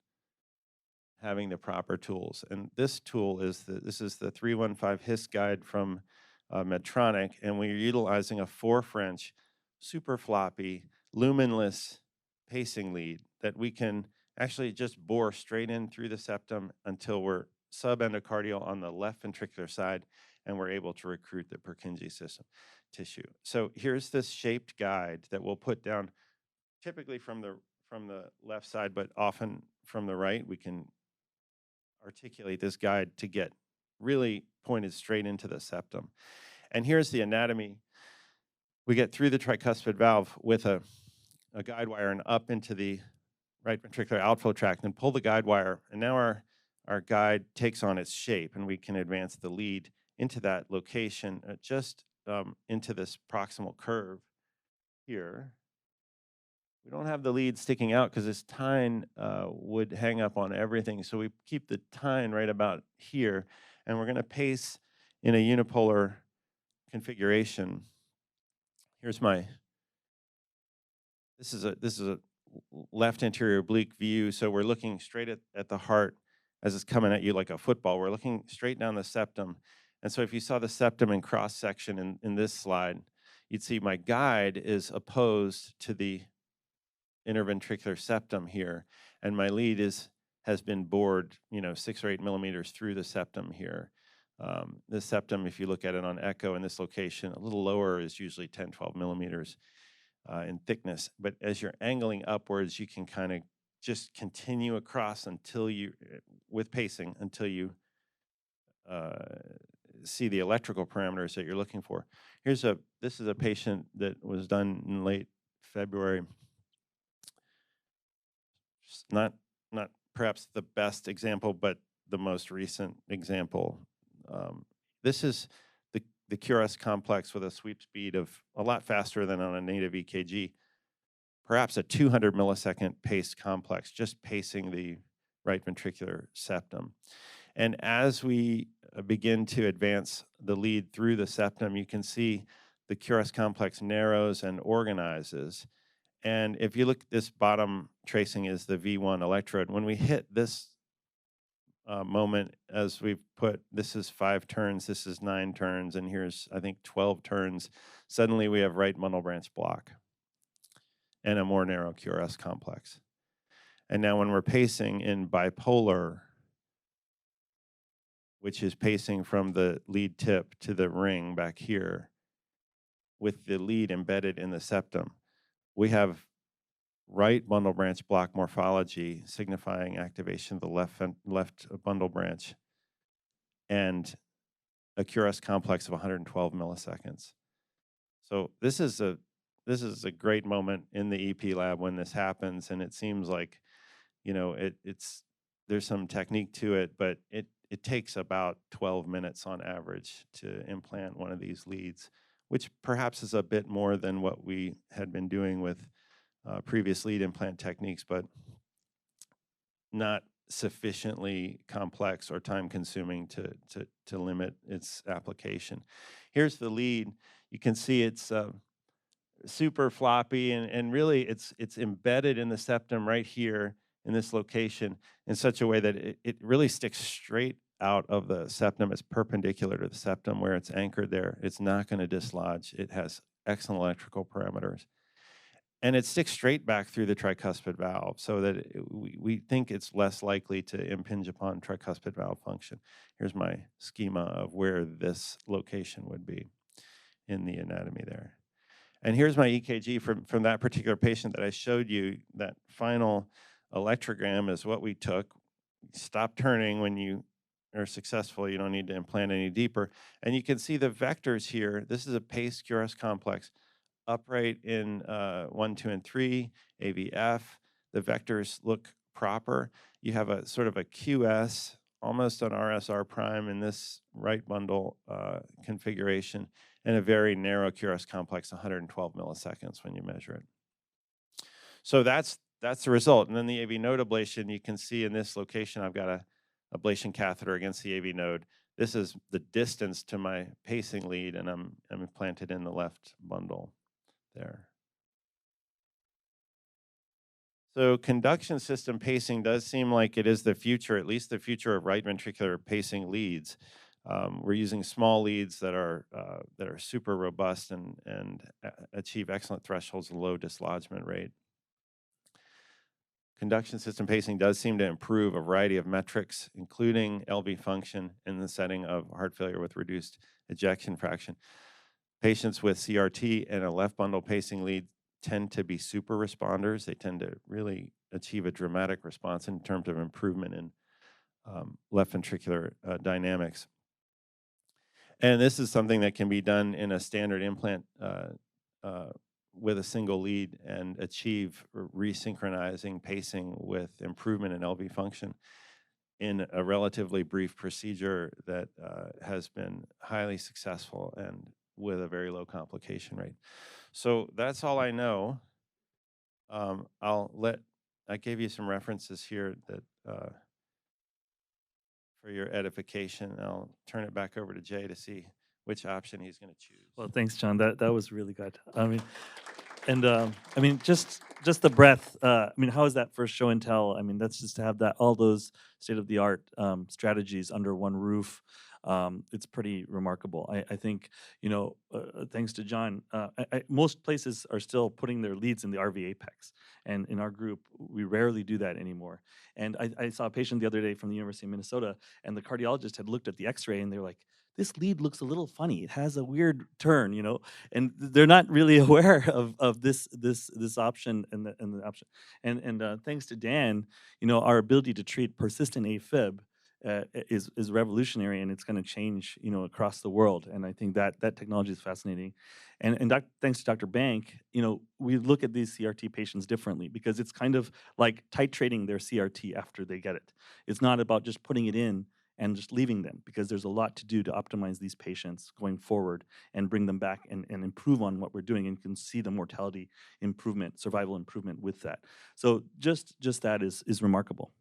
having the proper tools, and this tool is this is the 315 His guide from Medtronic, and we're utilizing a 4 French super floppy lumenless pacing lead that we can actually just bore straight in through the septum until we're subendocardial on the left ventricular side, and we're able to recruit the Purkinje system tissue. So here's this shaped guide that we'll put down, typically from the left side, but often from the right. We can articulate this guide to get really pointed straight into the septum. And here's the anatomy. We get through the tricuspid valve with a guide wire and up into the right ventricular outflow tract, and pull the guide wire, and now our guide takes on its shape, and we can advance the lead into that location, just into this proximal curve here. We don't have the lead sticking out because this tine would hang up on everything, so we keep the tine right about here, and we're going to pace in a unipolar configuration. Here's this is a left anterior oblique view, so we're looking straight at the heart as it's coming at you like a football. We're looking straight down the septum, and so if you saw the septum in cross section in this slide, you'd see my guide is opposed to the interventricular septum here, and my lead has been bored, 6 or 8 millimeters through the septum here. The septum, if you look at it on echo in this location, a little lower is usually 10, 12 millimeters in thickness. But as you're angling upwards, you can kind of just continue across until you, with pacing, until you see the electrical parameters that you're looking for. This is a patient that was done in late February. Not perhaps the best example, but the most recent example. This is the QRS complex with a sweep speed of a lot faster than on a native EKG, perhaps a 200 millisecond pace complex, just pacing the right ventricular septum. And as we begin to advance the lead through the septum, you can see the QRS complex narrows and organizes. And if you look, this bottom tracing is the V1 electrode. When we hit this moment, as we've put, this is 5 turns, this is 9 turns, and here's, I think, 12 turns, suddenly we have right bundle branch block and a more narrow QRS complex. And now when we're pacing in bipolar, which is pacing from the lead tip to the ring back here, with the lead embedded in the septum, we have right bundle branch block morphology signifying activation of the left bundle branch, and a QRS complex of 112 milliseconds. So this is a great moment in the EP lab when this happens, and it seems like, there's some technique to it, but it takes about 12 minutes on average to implant one of these leads, which perhaps is a bit more than what we had been doing with previous lead implant techniques, but not sufficiently complex or time consuming to limit its application. Here's the lead. You can see it's super floppy, and really it's embedded in the septum right here in this location in such a way that it really sticks straight out of the septum. It's perpendicular to the septum where it's anchored there. It's not going to dislodge. It has excellent electrical parameters. And it sticks straight back through the tricuspid valve, so that we think it's less likely to impinge upon tricuspid valve function. Here's my schema of where this location would be in the anatomy there. And here's my EKG from that particular patient that I showed you. That final electrogram is what we took. Stop turning when you are successful. You don't need to implant any deeper. And you can see the vectors here. This is a pace QRS complex. Upright in 1, 2, and 3, AVF. The vectors look proper. You have a sort of a QS, almost an RSR prime in this right bundle configuration, and a very narrow QRS complex, 112 milliseconds when you measure it. So that's the result. And then the AV node ablation, you can see in this location, I've got a ablation catheter against the AV node. This is the distance to my pacing lead, and I'm implanted in the left bundle there. So conduction system pacing does seem like it is the future, at least the future of right ventricular pacing leads. We're using small leads that are super robust and achieve excellent thresholds and low dislodgement rate. Conduction system pacing does seem to improve a variety of metrics, including LV function in the setting of heart failure with reduced ejection fraction. Patients with CRT and a left bundle pacing lead tend to be super responders. They tend to really achieve a dramatic response in terms of improvement in left ventricular dynamics. And this is something that can be done in a standard implant with a single lead and achieve resynchronizing pacing with improvement in LV function in a relatively brief procedure that has been highly successful and with a very low complication rate. So that's all I know. I gave you some references here that for your edification. I'll turn it back over to Jay to see which option he's going to choose. Well, thanks, John. That was really good. Just the breadth. How is that first show and tell? That's just to have all those state-of-the-art strategies under one roof. It's pretty remarkable. I think, thanks to John, most places are still putting their leads in the RV apex. And in our group, we rarely do that anymore. And I saw a patient the other day from the University of Minnesota, and the cardiologist had looked at the x-ray, and they're like, this lead looks a little funny. It has a weird turn, and they're not really aware of this option and the option. And thanks to Dan, our ability to treat persistent AFib is revolutionary, and it's going to change, across the world. And I think that technology is fascinating. And thanks to Dr. Bank, we look at these CRT patients differently, because it's kind of like titrating their CRT after they get it. It's not about just putting it in and just leaving them, because there's a lot to do to optimize these patients going forward and bring them back and improve on what we're doing, and you can see the mortality improvement, survival improvement with that. So just that is remarkable.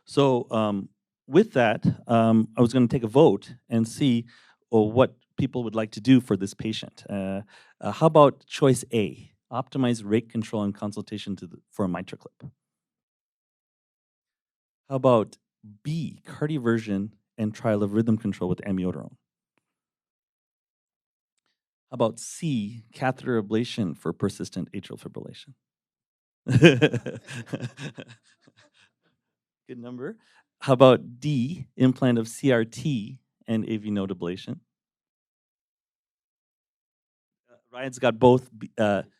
So with that, I was going to take a vote and see what people would like to do for this patient. How about choice A, optimize rate control and consultation for a MitraClip? How about B, cardioversion and trial of rhythm control with amiodarone? How about C, catheter ablation for persistent atrial fibrillation? Good number. How about D, implant of CRT and AV node ablation? Ryan's got both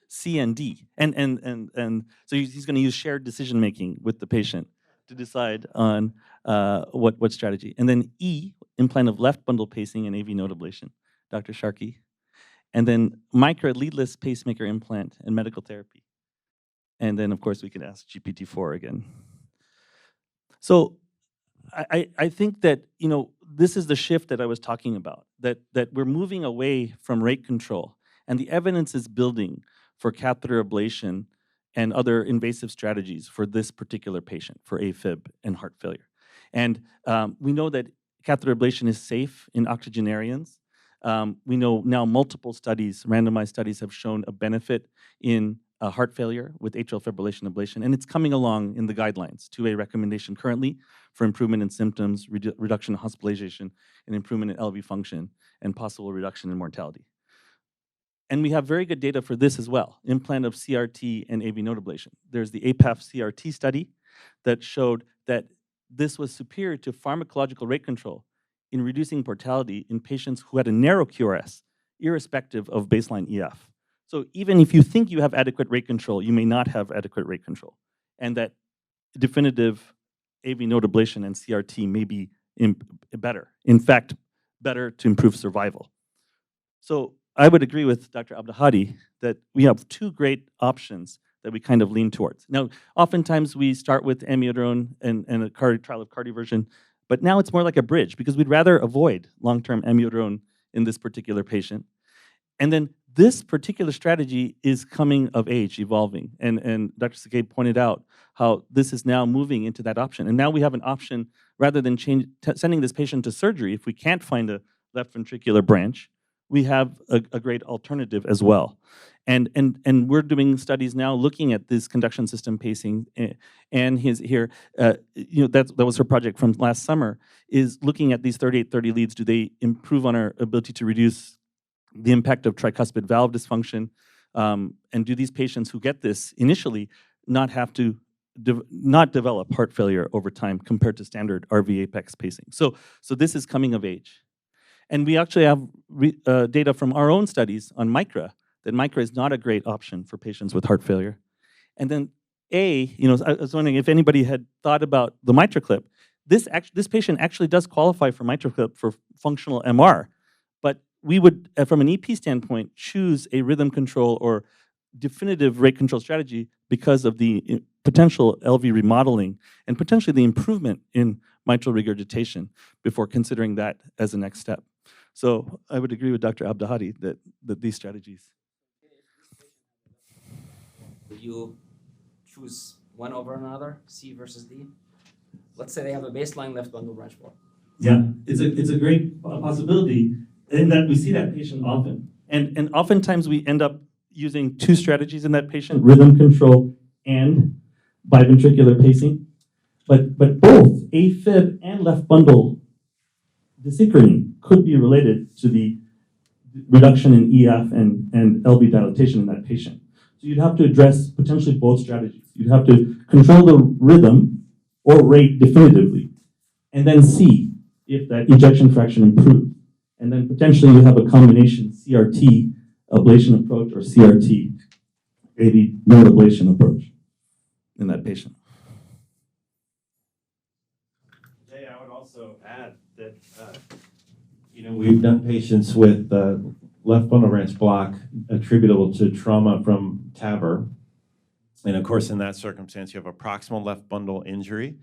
C and D, and so he's going to use shared decision making with the patient to decide on what strategy. And then E, implant of left bundle pacing and AV node ablation, Dr. Sharkey. And then Micra leadless pacemaker implant and medical therapy. And then, of course, we can ask GPT-4 again. So I think that, this is the shift that I was talking about, that we're moving away from rate control, and the evidence is building for catheter ablation and other invasive strategies for this particular patient, for AFib and heart failure. And we know that catheter ablation is safe in octogenarians. We know now multiple studies, randomized studies, have shown a benefit in heart failure with atrial fibrillation ablation, and it's coming along in the guidelines. 2A recommendation currently for improvement in symptoms, reduction in hospitalization, and improvement in LV function, and possible reduction in mortality. And we have very good data for this as well, implant of CRT and AV node ablation. There's the APAF CRT study that showed that this was superior to pharmacological rate control in reducing mortality in patients who had a narrow QRS, irrespective of baseline EF. So even if you think you have adequate rate control, you may not have adequate rate control. And that definitive AV node ablation and CRT may be better. In fact, better to improve survival. So I would agree with Dr. Abdahadi that we have two great options that we kind of lean towards. Now, oftentimes we start with amiodarone and a trial of cardioversion, but now it's more like a bridge, because we'd rather avoid long-term amiodarone in this particular patient. And then this particular strategy is coming of age, evolving. And Dr. Zakaib pointed out how this is now moving into that option. And now we have an option, rather than sending this patient to surgery, if we can't find a left ventricular branch, we have a great alternative as well. And we're doing studies now looking at this conduction system pacing, and that was her project from last summer, is looking at these 3830 leads. Do they improve on our ability to reduce the impact of tricuspid valve dysfunction? And do these patients who get this initially not have to not develop heart failure over time compared to standard RV apex pacing? So this is coming of age. And we actually have data from our own studies on Micra, that Micra is not a great option for patients with heart failure. And then I was wondering if anybody had thought about the MitraClip. This patient actually does qualify for MitraClip for functional MR, but we would, from an EP standpoint, choose a rhythm control or definitive rate control strategy because of the potential LV remodeling and potentially the improvement in mitral regurgitation before considering that as a next step. So I would agree with Dr. Abdahadi that these strategies. Would you choose one over another, C versus D? Let's say they have a baseline left bundle branch fault. Yeah, it's a great possibility in that we see that patient often. And oftentimes we end up using two strategies in that patient, rhythm control and biventricular pacing. But both AFib and left bundle desynchrony could be related to the reduction in EF and LV dilatation in that patient. So you'd have to address potentially both strategies. You'd have to control the rhythm or rate definitively, and then see if that ejection fraction improves. And then potentially you have a combination CRT ablation approach or CRT AV node ablation approach in that patient. Jay, I would also add that we've done patients with left bundle branch block attributable to trauma from TAVR. And of course, in that circumstance, you have a proximal left bundle injury,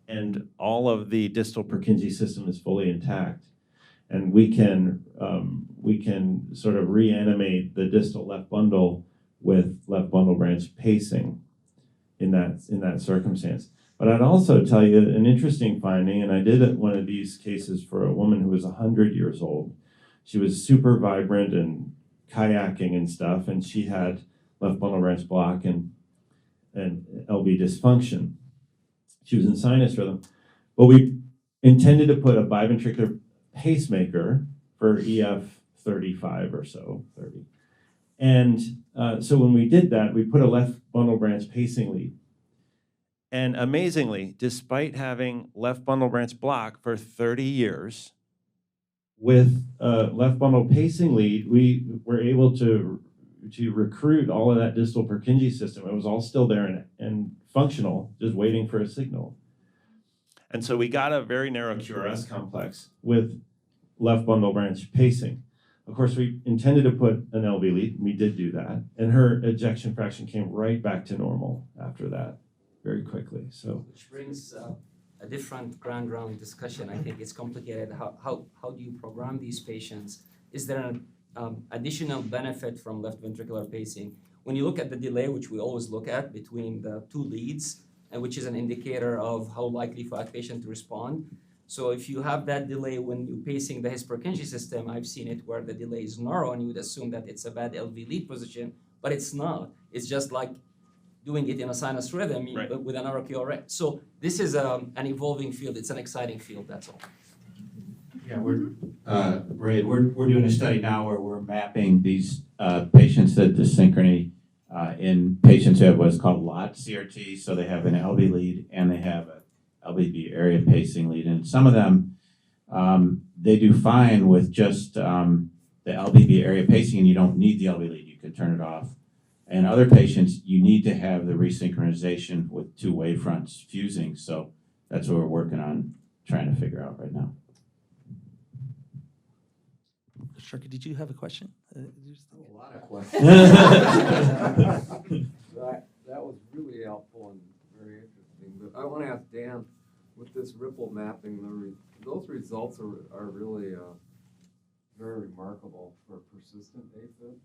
and all of the distal Purkinje system is fully intact. And we can sort of reanimate the distal left bundle with left bundle branch pacing in that circumstance. But I'd also tell you an interesting finding, and I did one of these cases for a woman who was 100 years old. She was super vibrant and kayaking and stuff, and she had left bundle branch block and LV dysfunction. She was in sinus rhythm. But we intended to put a biventricular pacemaker for EF 35 or so, 30. And so when we did that, we put a left bundle branch pacing lead. And amazingly, despite having left bundle branch block for 30 years, with left bundle pacing lead, we were able to recruit all of that distal Purkinje system. It was all still there and functional, just waiting for a signal. And so we got a very narrow QRS complex with left bundle branch pacing. Of course, we intended to put an LV lead. We did do that. And her ejection fraction came right back to normal after that very quickly. So, which brings a different grand round discussion. I think it's complicated. How do you program these patients? Is there an additional benefit from left ventricular pacing? When you look at the delay, which we always look at between the two leads, and which is an indicator of how likely for that patient to respond. So if you have that delay when you're pacing the his Purkinje system, I've seen it where the delay is narrow and you would assume that it's a bad LV lead position, but it's not. It's just like doing it in a sinus rhythm with an RQRS. So this is an evolving field. It's an exciting field, that's all. Yeah, we're doing a study now where we're mapping these patients that dysynchrony in patients who have what's called LOT CRT, so they have an LV lead and they have a LVB area pacing lead, and some of them they do fine with just the LVB area pacing, and you don't need the LV lead; you can turn it off. And other patients, you need to have the resynchronization with two wavefronts fusing. So that's what we're working on, trying to figure out right now. Sharky, did you have a question? A lot of questions. That was really helpful and very interesting. But I want to ask Dan, with this ripple mapping, those results are really very remarkable for persistent AFib.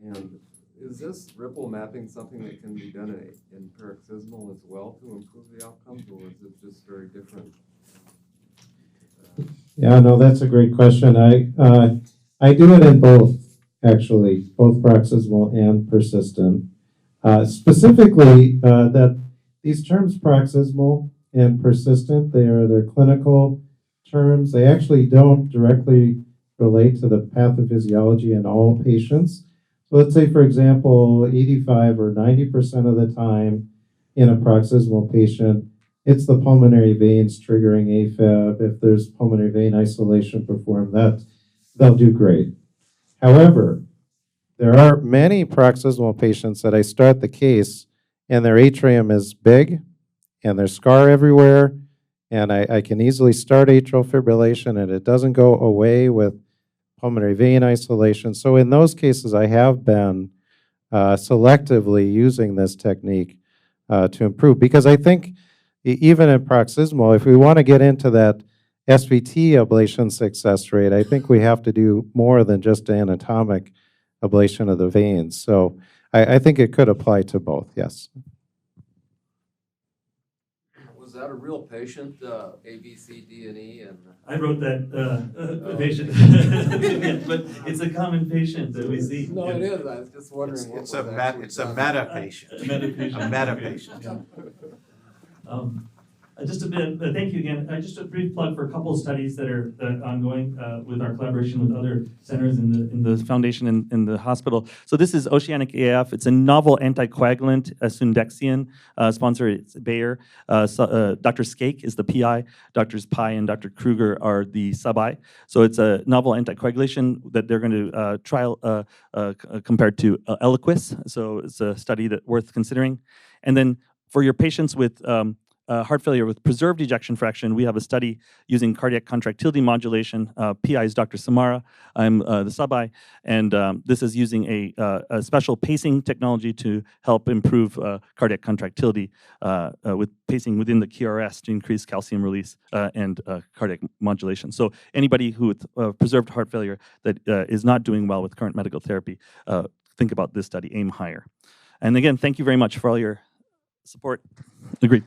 And is this ripple mapping something that can be done in paroxysmal as well to improve the outcomes, or is it just very different? Yeah, no, that's a great question. I do it in both, actually, both paroxysmal and persistent. Specifically, that these terms paroxysmal and persistent, they're clinical terms. They actually don't directly relate to the pathophysiology in all patients. So let's say, for example, 85 or 90% of the time in a paroxysmal patient, it's the pulmonary veins triggering AFib. If there's pulmonary vein isolation performed, they'll do great. However, there are many paroxysmal patients that I start the case and their atrium is big and there's scar everywhere, and I can easily start atrial fibrillation and it doesn't go away with pulmonary vein isolation. So in those cases, I have been selectively using this technique to improve, because I think even in paroxysmal, if we want to get into that SVT ablation success rate, I think we have to do more than just anatomic ablation of the veins. So I think it could apply to both, yes. Was that a real patient, A, B, C, D, and E? And I wrote that patient, but it's a common patient that we see. No, it is. I was just wondering. It's a meta patient. A meta patient. A meta patient. Yeah. Just a bit, thank you again. Just a brief plug for a couple of studies that are ongoing with our collaboration with other centers in the foundation and in the hospital. So this is Oceanic AF. It's a novel anticoagulant, sundexian, sponsor is Bayer. Dr. Skake is the PI. Drs. Pai and Dr. Kruger are the sub-I. So it's a novel anticoagulation that they're going to trial compared to Eliquis. So it's a study that worth considering. And then for your patients with heart failure with preserved ejection fraction, we have a study using cardiac contractility modulation. PI is Dr. Samara. I'm the sub-I, and this is using a special pacing technology to help improve cardiac contractility with pacing within the QRS to increase calcium release and cardiac modulation. So anybody who with preserved heart failure that is not doing well with current medical therapy, think about this study, aim higher. And again, thank you very much for all your support. Agreed.